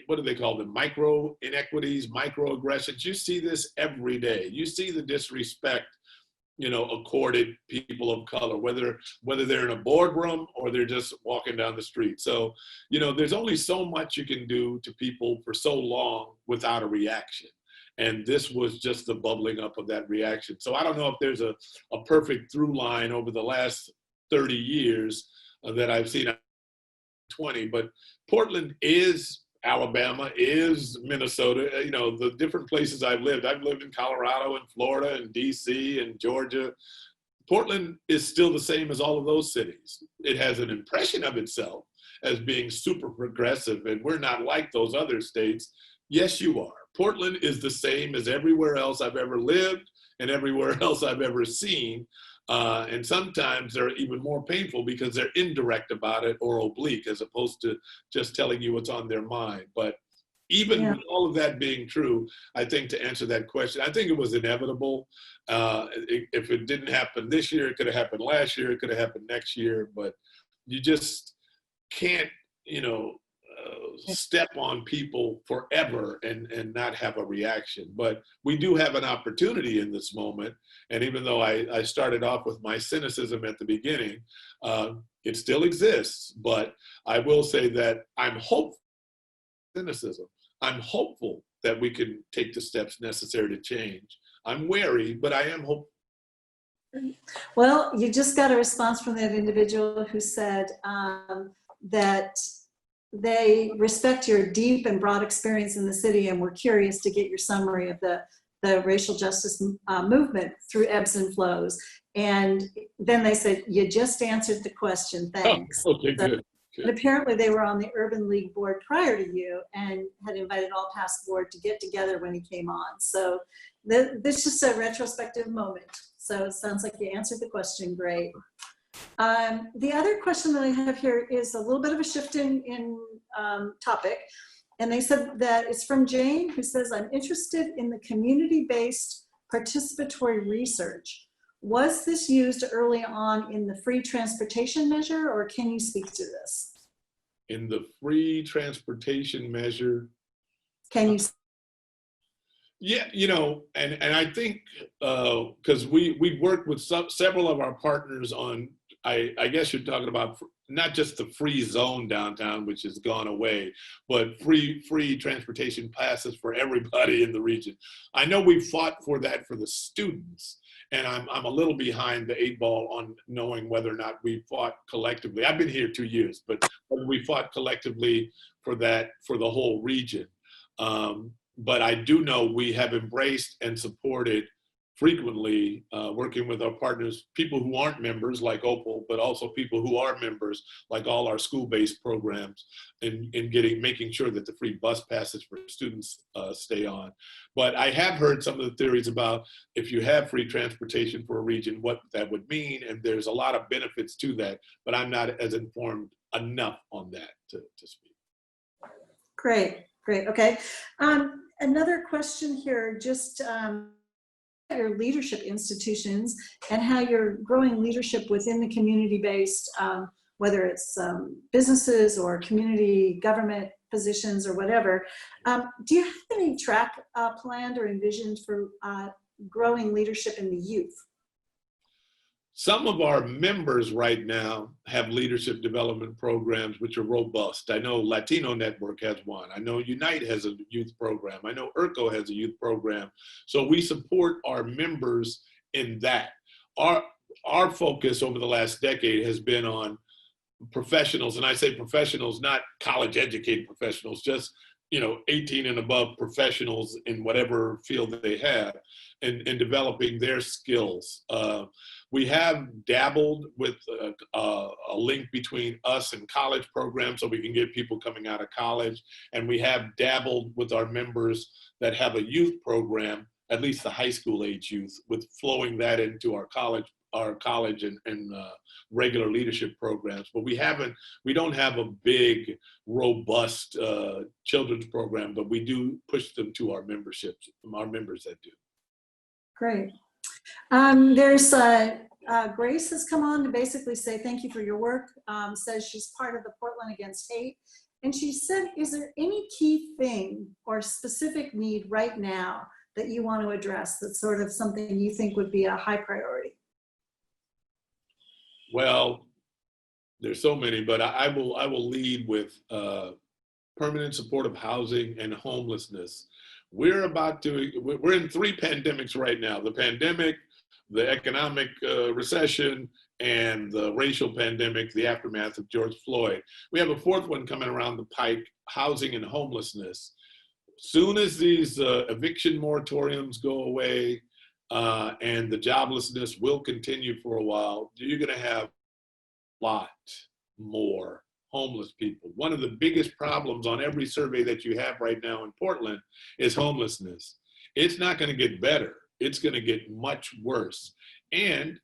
what do they call them? Micro inequities, microaggressions. You see this every day. You see the disrespect accorded people of color, whether they're in a boardroom or they're just walking down the street. So, there's only so much you can do to people for so long without a reaction. And this was just the bubbling up of that reaction. So I don't know if there's a perfect through line over the last 30 years that I've seen 20, but Portland is Alabama, is Minnesota, the different places I've lived. I've lived in Colorado and Florida and DC and Georgia. Portland is still the same as all of those cities. It has an impression of itself as being super progressive, and we're not like those other states. Yes, you are. Portland is the same as everywhere else I've ever lived and everywhere else I've ever seen. And sometimes they're even more painful because they're indirect about it or oblique, as opposed to just telling you what's on their mind. But even with all of that being true, I think to answer that question, I think it was inevitable. If it didn't happen this year, it could have happened last year, it could have happened next year, but you just can't, step on people forever and not have a reaction. But we do have an opportunity in this moment. And even though I started off with my cynicism at the beginning, it still exists. But I will say that I'm hopeful. Cynicism. I'm hopeful that we can take the steps necessary to change. I'm wary, but I am hopeful. Well, you just got a response from that individual who said that they respect your deep and broad experience in the city and were curious to get your summary of the racial justice movement through ebbs and flows. And then they said, you just answered the question, thanks. Oh, okay, good. And apparently they were on the Urban League board prior to you and had invited all past board to get together when he came on. So this is just a retrospective moment. So it sounds like you answered the question, great. The other question that I have here is a little bit of a shift in topic. And they said that it's from Jane, who says, I'm interested in the community-based participatory research. Was this used early on in the free transportation measure, or can you speak to this? In the free transportation measure? Can you? Yeah, and I think because we worked with several of our partners on, I guess you're talking about not just the free zone downtown, which has gone away, but free transportation passes for everybody in the region. I know we fought for that for the students, and I'm a little behind the 8 ball on knowing whether or not we fought collectively. I've been here 2 years, but whether we fought collectively for that for the whole region. But I do know we have embraced and supported frequently, working with our partners, people who aren't members like Opal, but also people who are members, like all our school-based programs, in making sure that the free bus passes for students stay on. But I have heard some of the theories about if you have free transportation for a region, what that would mean, and there's a lot of benefits to that, but I'm not as informed enough on that to speak. Great, okay. Another question here, just your leadership institutions and how you're growing leadership within the community-based, whether it's businesses or community government positions or whatever. Do you have any track planned or envisioned for growing leadership in the youth? Some of our members right now have leadership development programs which are robust. I know Latino Network has one. I know Unite has a youth program. I know ERCO has a youth program. So we support our members in that. Our focus over the last decade has been on professionals, and I say professionals, not college educated professionals, just 18 and above professionals in whatever field that they have, and developing their skills. We have dabbled with a link between us and college programs so we can get people coming out of college. And we have dabbled with our members that have a youth program, at least the high school age youth, with flowing that into our college and regular leadership programs. But we don't have a big, robust children's program, but we do push them to our members that do. Great. There's Grace has come on to basically say thank you for your work, says she's part of the Portland Against Hate. And she said, is there any key thing or specific need right now that you want to address, that's sort of something you think would be a high priority? Well, there's so many, but I will lead with permanent supportive housing and homelessness. We're in 3 pandemics right now: the pandemic, the economic recession, and the racial pandemic, the aftermath of George Floyd. We have a 4th one coming around the pike: housing and homelessness. Soon as these eviction moratoriums go away and the joblessness will continue for a while, you're going to have a lot more homeless people. One of the biggest problems on every survey that you have right now in Portland is homelessness. It's not going to get better. It's going to get much worse. And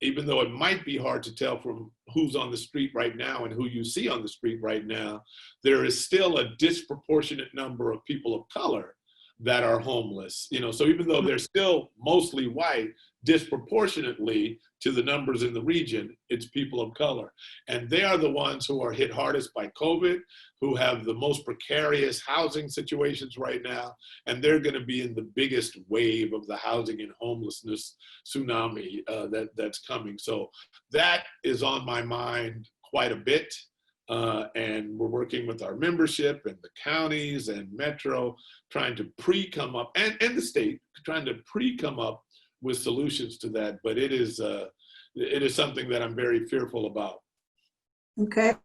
even though it might be hard to tell from who's on the street right now and who you see on the street right now, there is still a disproportionate number of people of color that are homeless. So even though they're still mostly white, disproportionately to the numbers in the region, it's people of color. And they are the ones who are hit hardest by COVID, who have the most precarious housing situations right now, and they're going to be in the biggest wave of the housing and homelessness tsunami that's coming. So that is on my mind quite a bit. And we're working with our membership and the counties and Metro, trying to come up, and the state, trying to come up with solutions to that. But it is something that I'm very fearful about. Okay.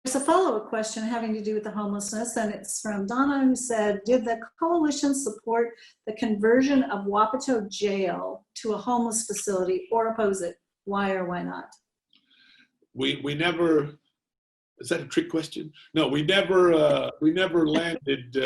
There's a follow-up question having to do with the homelessness, and it's from Donna, who said, did the coalition support the conversion of Wapato Jail to a homeless facility or oppose it? Why or why not? We never. Is that a trick question? No, we never landed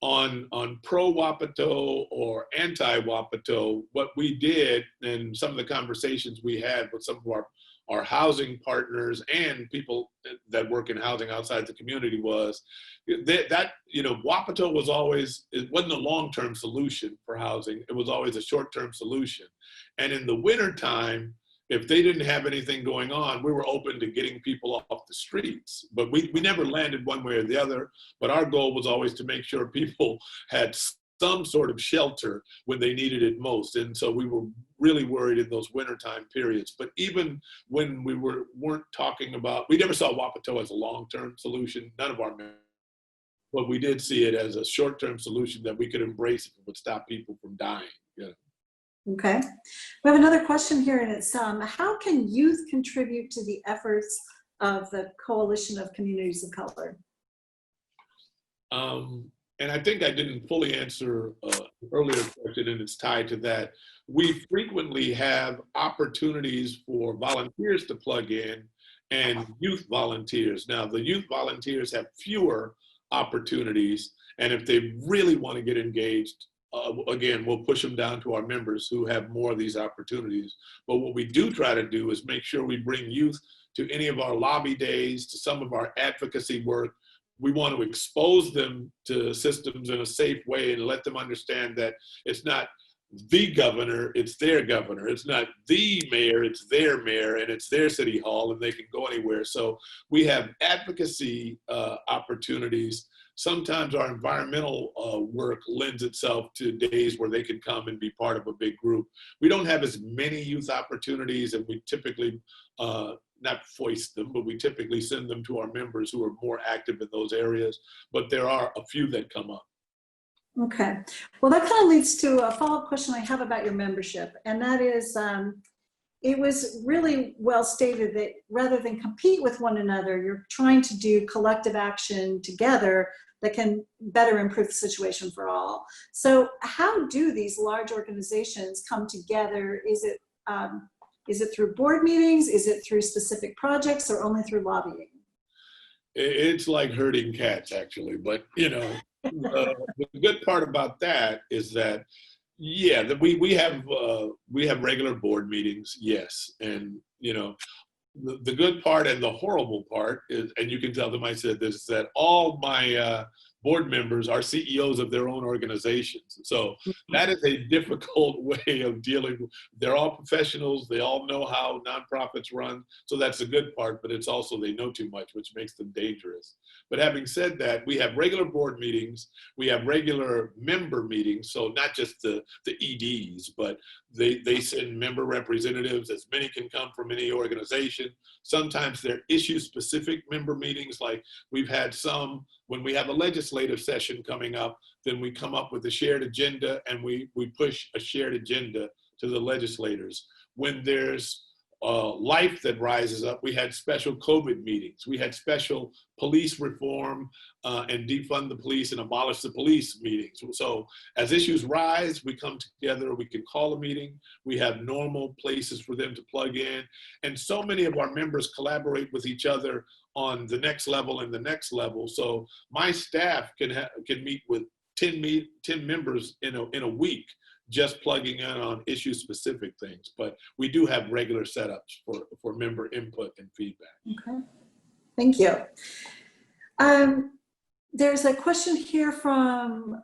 on pro-Wapato or anti-Wapato. What we did, and some of the conversations we had with some of our housing partners and people that work in housing outside the community, was that Wapato was always, it wasn't a long-term solution for housing. It was always a short-term solution. And in the wintertime, if they didn't have anything going on, we were open to getting people off the streets. But we never landed one way or the other. But our goal was always to make sure people had some sort of shelter when they needed it most. And so we were really worried in those wintertime periods. But even when we weren't talking about, we never saw Wapato as a long-term solution, none of our members. But we did see it as a short-term solution that we could embrace if it would stop people from dying. Yeah. Okay. We have another question here, and it's how can youth contribute to the efforts of the Coalition of Communities of Color? And I think I didn't fully answer an earlier question, and it's tied to that. We frequently have opportunities for volunteers to plug in and youth volunteers. Now, the youth volunteers have fewer opportunities, and if they really want to get engaged, again, we'll push them down to our members who have more of these opportunities. But what we do try to do is make sure we bring youth to any of our lobby days, to some of our advocacy work. We want to expose them to systems in a safe way and let them understand that it's not the governor, it's their governor. It's not the mayor, it's their mayor, and it's their city hall, and they can go anywhere. So we have advocacy opportunities. Sometimes our environmental work lends itself to days where they can come and be part of a big group. We don't have as many youth opportunities, and we typically not foist them, but we typically send them to our members who are more active in those areas. But there are a few that come up. Okay. Well, that kind of leads to a follow-up question I have about your membership, and that is, it was really well stated that rather than compete with one another, you're trying to do collective action together that can better improve the situation for all. So how do these large organizations come together? Is it through board meetings? Is it through specific projects, or only through lobbying? It's like herding cats, actually. But the good part about that is that, yeah, that we have regular board meetings, yes, and the good part and the horrible part is, and you can tell them I said this, is that all my board members are CEOs of their own organizations. So that is a difficult way of dealing with. They're all professionals. They all know how nonprofits run. So that's a good part, but it's also they know too much, which makes them dangerous. But having said that, we have regular board meetings. We have regular member meetings. So not just the EDs, but they send member representatives. As many can come from any organization. Sometimes they're issue-specific member meetings, like we've had some when we have a legislative session coming up, then we come up with a shared agenda and we push a shared agenda to the legislators. When there's life that rises up, we had special COVID meetings. We had special police reform and defund the police and abolish the police meetings. So as issues rise, we come together, we can call a meeting. We have normal places for them to plug in. And so many of our members collaborate with each other on the next level and the next level. So my staff can meet with 10 members in a week, just plugging in on issue specific things. But we do have regular setups for member input and feedback. Okay, thank you. There's a question here from,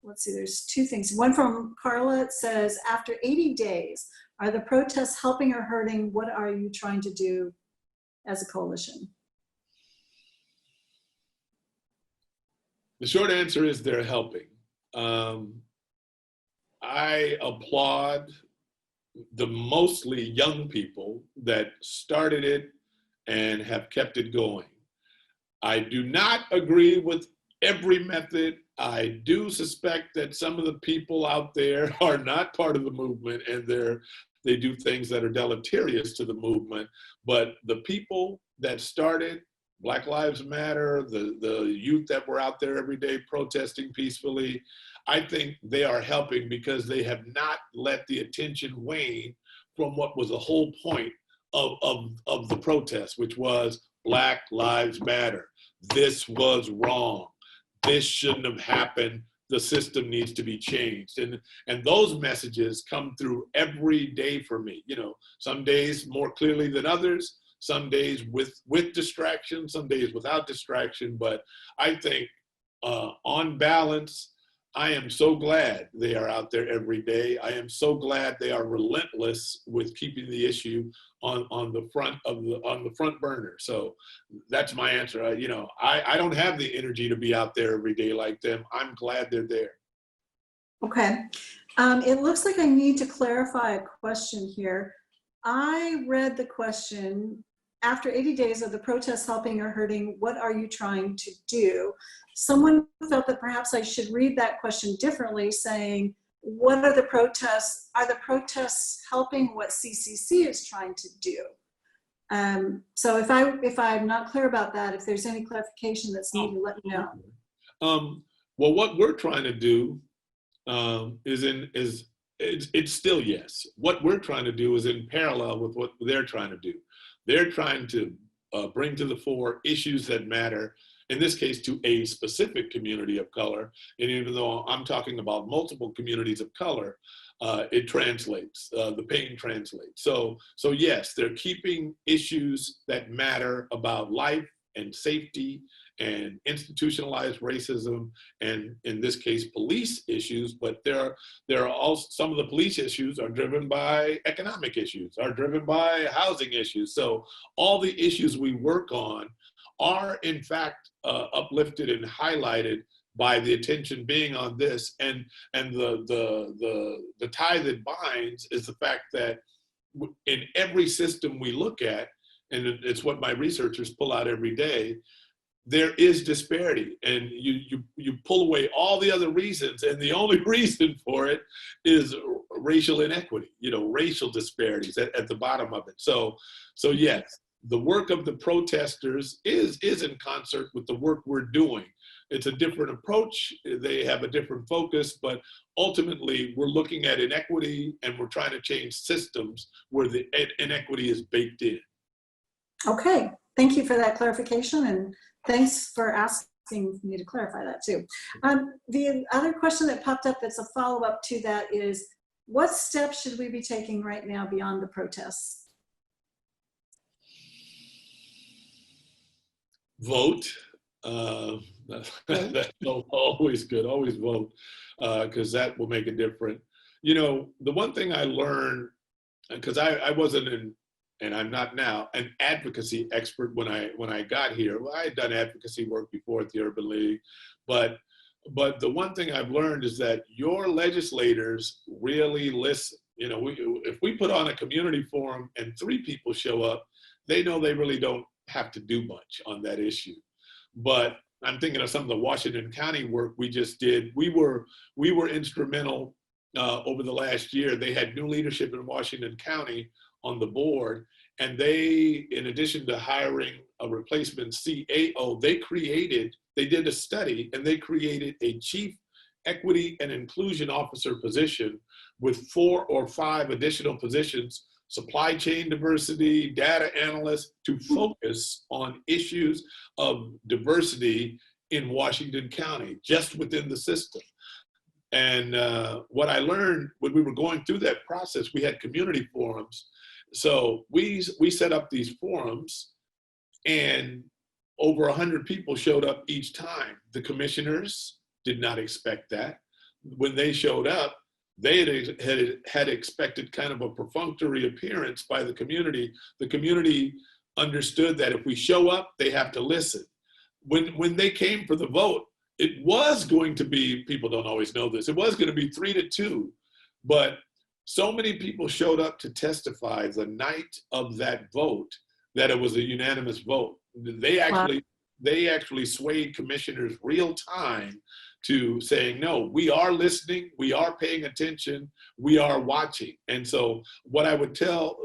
let's see, there's two things. One from Carla. It says, after 80 days, are the protests helping or hurting? What are you trying to do as a coalition? The short answer is they're helping. I applaud the mostly young people that started it and have kept it going. I do not agree with every method. I do suspect that some of the people out there are not part of the movement and they do things that are deleterious to the movement. But the people that started Black Lives Matter, the youth that were out there every day protesting peacefully, I think they are helping because they have not let the attention wane from what was the whole point of the protest, which was Black Lives Matter. This was wrong. This shouldn't have happened. The system needs to be changed. And those messages come through every day for me. You know, some days more clearly than others, some days with distraction, some days without distraction. But I think on balance, I am so glad they are out there every day. I am so glad they are relentless with keeping the issue on the front burner. So that's my answer. I don't have the energy to be out there every day like them. I'm glad they're there. Okay. It looks like I need to clarify a question here. I read the question, after 80 days of the protests helping or hurting, what are you trying to do? Someone felt that perhaps I should read that question differently, saying, what are the protests? Are the protests helping what CCC is trying to do? So if I'm not clear about that, if there's any clarification that's needed, let me know. Well, what we're trying to do it's still yes. What we're trying to do is in parallel with what they're trying to do. They're trying to bring to the fore issues that matter, in this case, to a specific community of color. And even though I'm talking about multiple communities of color, it translates, the pain translates. So yes, they're keeping issues that matter about life and safety and institutionalized racism, and in this case, police issues, but there are also some of the police issues are driven by economic issues, are driven by housing issues. So all the issues we work on are in fact uplifted and highlighted by the attention being on this, and the tie that binds is the fact that in every system we look at, and it's what my researchers pull out every day, there is disparity, and you pull away all the other reasons, and the only reason for it is racial inequity, racial disparities at the bottom of it. So yes, the work of the protesters is in concert with the work we're doing. It's a different approach, they have a different focus, but ultimately we're looking at inequity and we're trying to change systems where the inequity is baked in. Okay, thank you for that clarification, and thanks for asking me to clarify that too. The other question that popped up that's a follow-up to that is, what steps should we be taking right now beyond the protests? Vote. Uh, that's always good. Always vote, because that will make a difference. You know, the one thing I learned, because I wasn't in, and I'm not now, an advocacy expert when I got here. Well, I had done advocacy work before at the Urban League, but the one thing I've learned is that your legislators really listen. You know, if we put on a community forum and 3 people show up, they know they really don't have to do much on that issue. But I'm thinking of some of the Washington County work we just did. We were instrumental over the last year. They had new leadership in Washington County on the board, and they, in addition to hiring a replacement CAO, they did a study and they created a chief equity and inclusion officer position with 4 or 5 additional positions, supply chain diversity, data analysts, to focus on issues of diversity in Washington County, just within the system. And what I learned when we were going through that process, we had community forums. So we set up these forums, and over 100 people showed up each time. The commissioners did not expect that. When they showed up, they had expected kind of a perfunctory appearance by the community. The community understood that if we show up, they have to listen. When they came for the vote, it was going to be, people don't always know this, it was going to be 3-2, but so many people showed up to testify the night of that vote that it was a unanimous vote. They actually swayed commissioners real time to saying, no, we are listening, we are paying attention, we are watching. And so what I would tell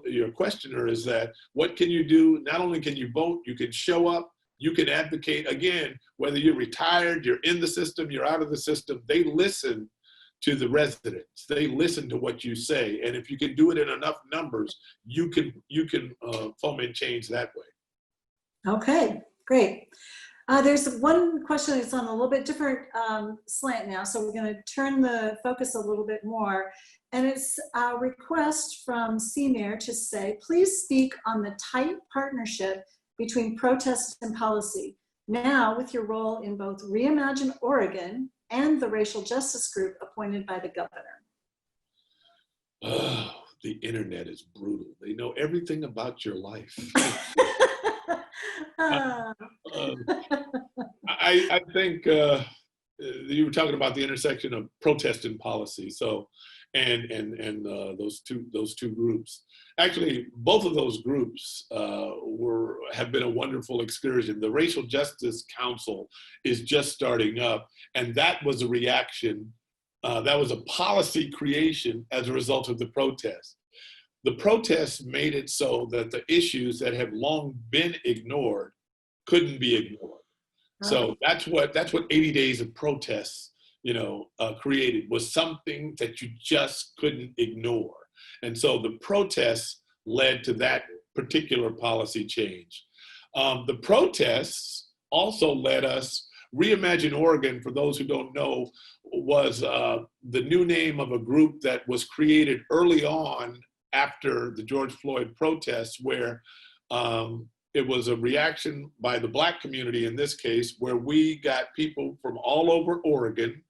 your questioner is that, what can you do? Not only can you vote, you can show up, you can advocate. Again, whether you're retired, you're in the system, you're out of the system, they listen to the residents. They listen to what you say. And if you can do it in enough numbers, you can foment change that way. Okay, great. There's one question that's on a little bit different slant now, so we're going to turn the focus a little bit more. And it's a request from CMARE to say, please speak on the tight partnership between protest and policy, now with your role in both Reimagine Oregon and the racial justice group appointed by the governor. Oh, the internet is brutal. They know everything about your life. I think you were talking about the intersection of protest and policy. So, and those two groups. Actually, both of those groups have been a wonderful excursion. The Racial Justice Council is just starting up, and that was a reaction. That was a policy creation as a result of the protests. The protests made it so that the issues that have long been ignored couldn't be ignored. So that's what 80 days of protests, created, was something that you just couldn't ignore. And so the protests led to that particular policy change. The protests also led us, Reimagine Oregon, for those who don't know, was the new name of a group that was created early on after the George Floyd protests, where it was a reaction by the Black community in this case, where we got people from all over Oregon,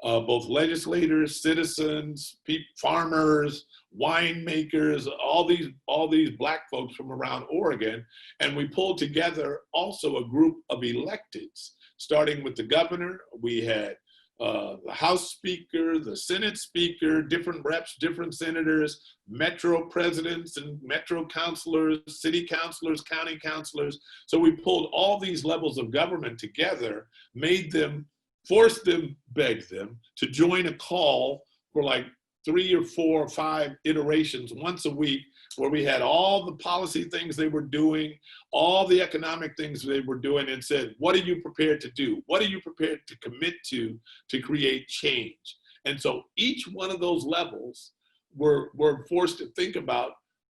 both legislators, citizens, farmers, winemakers, all these Black folks from around Oregon, and we pulled together also a group of electeds, starting with the governor. We had the House Speaker, the Senate Speaker, different reps, different senators, metro presidents and metro councilors, city councilors, county councilors. So we pulled all these levels of government together, forced them, begged them to join a call for like 3 or 4 or 5 iterations once a week, where we had all the policy things they were doing, all the economic things they were doing, and said, what are you prepared to do? What are you prepared to commit to create change? And so each one of those levels were forced to think about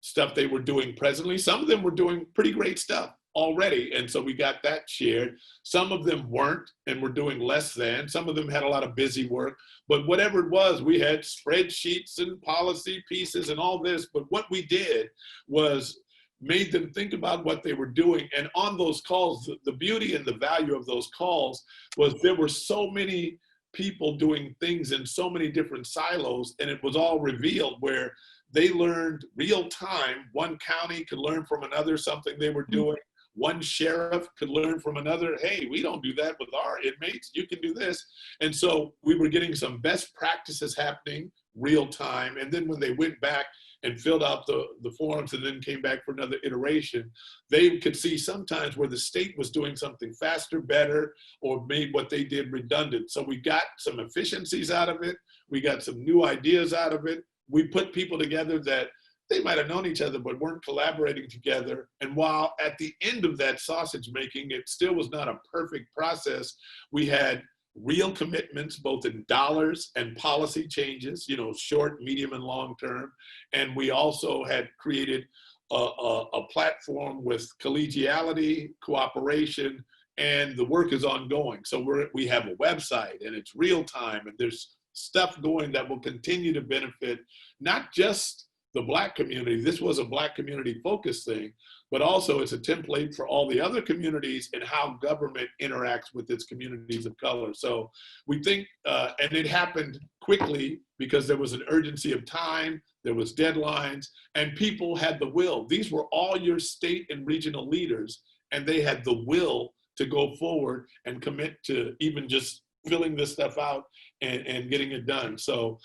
stuff they were doing presently. Some of them were doing pretty great stuff already, and so we got that shared. Some of them weren't and were doing less than. Some of them had a lot of busy work, but whatever it was, we had spreadsheets and policy pieces and all this. But what we did was made them think about what they were doing. And on those calls, the beauty and the value of those calls was there were so many people doing things in so many different silos, and it was all revealed where they learned real time. One county could learn from another something they were doing. One sheriff could learn from another. Hey, we don't do that with our inmates. You can do this. And so we were getting some best practices happening real time. And then when they went back and filled out the forms and then came back for another iteration, they could see sometimes where the state was doing something faster, better, or made what they did redundant. So we got some efficiencies out of it. We got some new ideas out of it. We put people together that they might have known each other but weren't collaborating together. And while at the end of that sausage making, it still was not a perfect process, we had real commitments, both in dollars and policy changes, you know, short, medium, and long term. And we also had created a platform with collegiality, cooperation, and the work is ongoing. So we have a website and it's real time, and there's stuff going that will continue to benefit not just the Black community. This was a Black community focused thing, but also it's a template for all the other communities and how government interacts with its communities of color. So we think, and it happened quickly because there was an urgency of time, there was deadlines, and people had the will. These were all your state and regional leaders, and they had the will to go forward and commit to even just filling this stuff out and getting it done. So,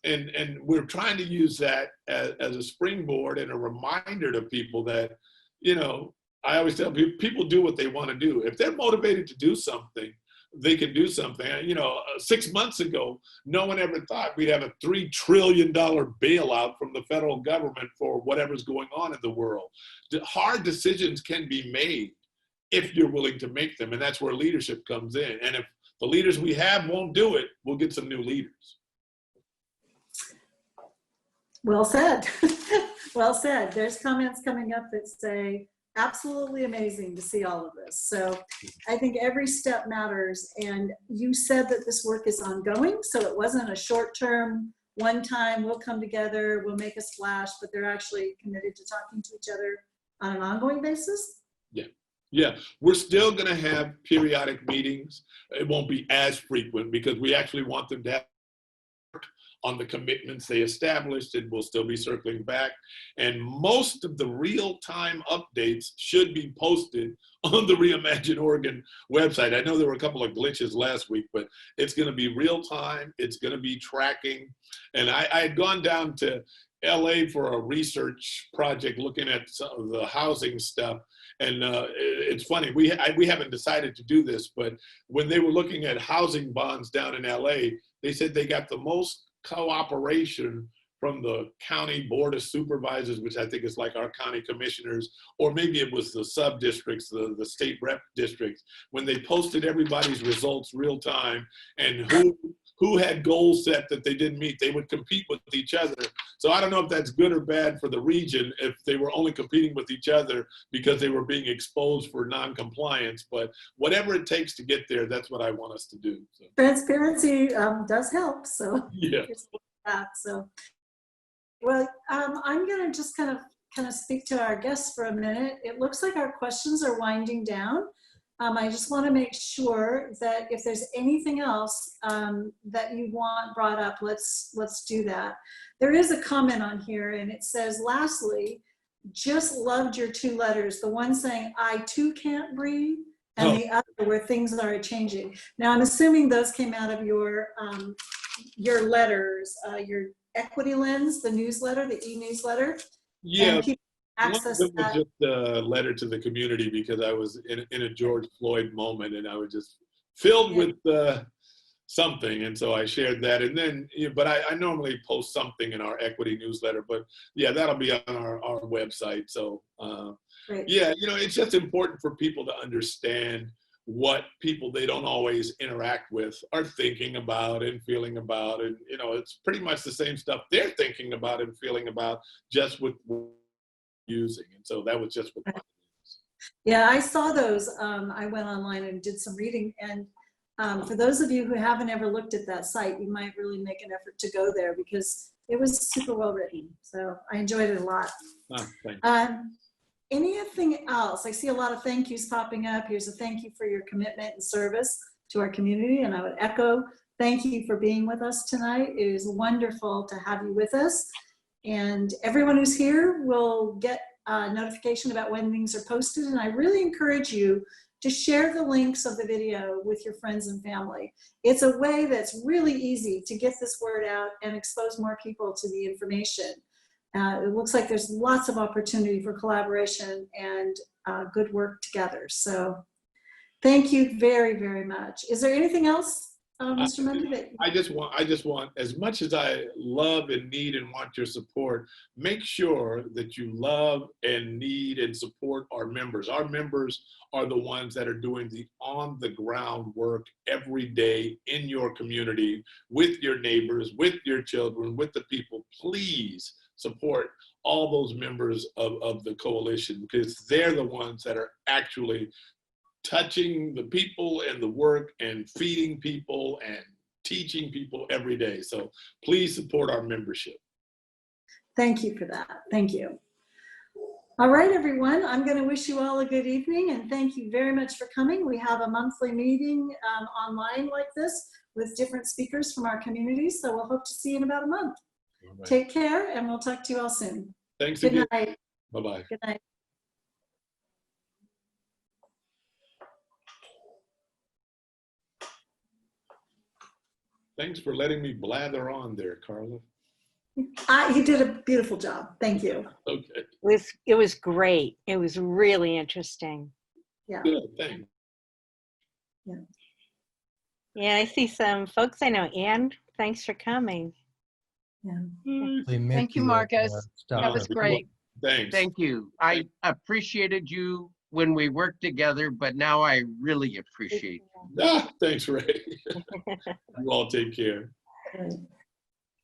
and we're trying to use that as a springboard and a reminder to people that, you know, I always tell people do what they want to do. If they're motivated to do something, they can do something. You know, 6 months ago, no one ever thought we'd have a $3 trillion bailout from the federal government for whatever's going on in the world. Hard decisions can be made if you're willing to make them, and that's where leadership comes in. And if the leaders we have won't do it, we'll get some new leaders. Well said. Well said. There's comments coming up that say, absolutely amazing to see all of this. So I think every step matters. And you said that this work is ongoing. So it wasn't a short-term, one time, we'll come together, we'll make a splash, but they're actually committed to talking to each other on an ongoing basis? Yeah. Yeah, we're still going to have periodic meetings. It won't be as frequent because we actually want them to have on the commitments they established, and we'll still be circling back. And most of the real-time updates should be posted on the Reimagine Oregon website. I know there were a couple of glitches last week, but it's going to be real-time. It's going to be tracking. And I had gone down to LA for a research project looking at some of the housing stuff. And it's funny, we haven't decided to do this, but when they were looking at housing bonds down in LA, they said they got the most cooperation from the county board of supervisors, which I think is like our county commissioners, or maybe it was the sub districts, the state rep districts, when they posted everybody's results real time and who had goals set that they didn't meet, they would compete with each other. So I don't know if that's good or bad for the region if they were only competing with each other because they were being exposed for non-compliance, but whatever it takes to get there, that's what I want us to do. So. Transparency does help, so yeah. So, well, I'm gonna just kind of speak to our guests for a minute. It looks like our questions are winding down. I just want to make sure that if there's anything else that you want brought up, let's do that. There is a comment on here and it says, lastly, just loved your 2 letters. The one saying, I too can't breathe, and the other where things are changing. Now I'm assuming those came out of your letters, your Equity Lens, the newsletter, the e-newsletter. Yeah. Access One of them was just a letter to the community because I was in a George Floyd moment and I was just filled with something, and so I shared that. And then, but I normally post something in our equity newsletter, but yeah, that'll be on our website. So yeah, it's just important for people to understand what people they don't always interact with are thinking about and feeling about, and it's pretty much the same stuff they're thinking about and feeling about, just with using. And so that was just what yeah, I saw those. I went online and did some reading, and for those of you who haven't ever looked at that site, you might really make an effort to go there because it was super well written. So I enjoyed it a lot. Thank you. anything else? I see a lot of thank yous popping up. Here's a thank you for your commitment and service to our community. And I would echo, thank you for being with us tonight. It is wonderful to have you with us. And everyone who's here will get a notification about when things are posted. And I really encourage you to share the links of the video with your friends and family. It's a way that's really easy to get this word out and expose more people to the information. It looks like there's lots of opportunity for collaboration and good work together. So thank you very, very much. Is there anything else, Mr. Mundy? I just want, as much as I love and need and want your support, make sure that you love and need and support our members. Our members are the ones that are doing the on-the-ground work every day in your community, with your neighbors, with your children, with the people. Please support all those members of the coalition, because they're the ones that are actually touching the people and the work and feeding people and teaching people every day. So please support our membership. Thank you for that. Thank you. All right, everyone. I'm going to wish you all a good evening, and thank you very much for coming. We have a monthly meeting online like this with different speakers from our community. So we'll hope to see you in about a month. Right. Take care, and we'll talk to you all soon. Thanks good again. Night. Bye-bye. Good night. Thanks for letting me blather on there, Carla. You did a beautiful job. Thank you. Okay. It was great. It was really interesting. Yeah. Good, thanks. Yeah. Yeah, I see some folks I know. Anne, thanks for coming. Yeah. Thank you, Marcus. That was great. Thanks. Thank you. I appreciated you when we worked together, but now I really appreciate you. Thanks, Ray. You all take care.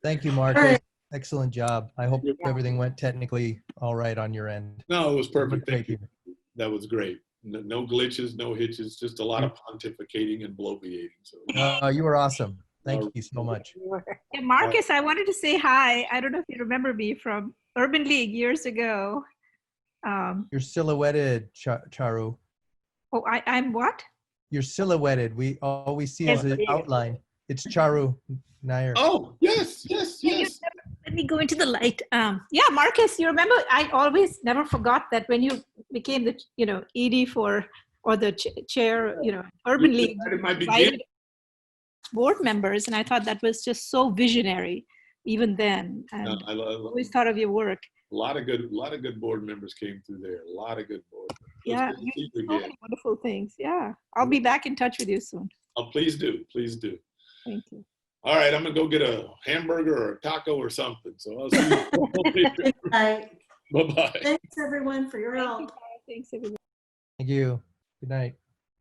Thank you, Marcus. Right. Excellent job. I hope everything went technically all right on your end. No, it was perfect. Thank you. Here. That was great. No glitches, no hitches, just a lot of pontificating and bloviating. So. You were awesome. Thank you so much. Hey, Marcus, I wanted to say hi. I don't know if you remember me from Urban League years ago. You're silhouetted, Charu. Oh, I'm what? You're silhouetted. All we see is an outline. It's Charu Nair. Oh, yes. Let me go into the light. Yeah, Marcus, you remember, I always never forgot that when you became the, ED or the chair, Urban League, invited board members, and I thought that was just so visionary, even then. And I always thought of your work. A lot of good board members came through there. A lot of good board members. Yeah, you did so many wonderful things. Yeah, I'll be back in touch with you soon. Oh, please do. Please do. Thank you. All right, I'm gonna go get a hamburger or a taco or something. So I'll see you. Bye. Bye-bye. Thanks everyone for your help. Thanks everyone. Thank you. Good night.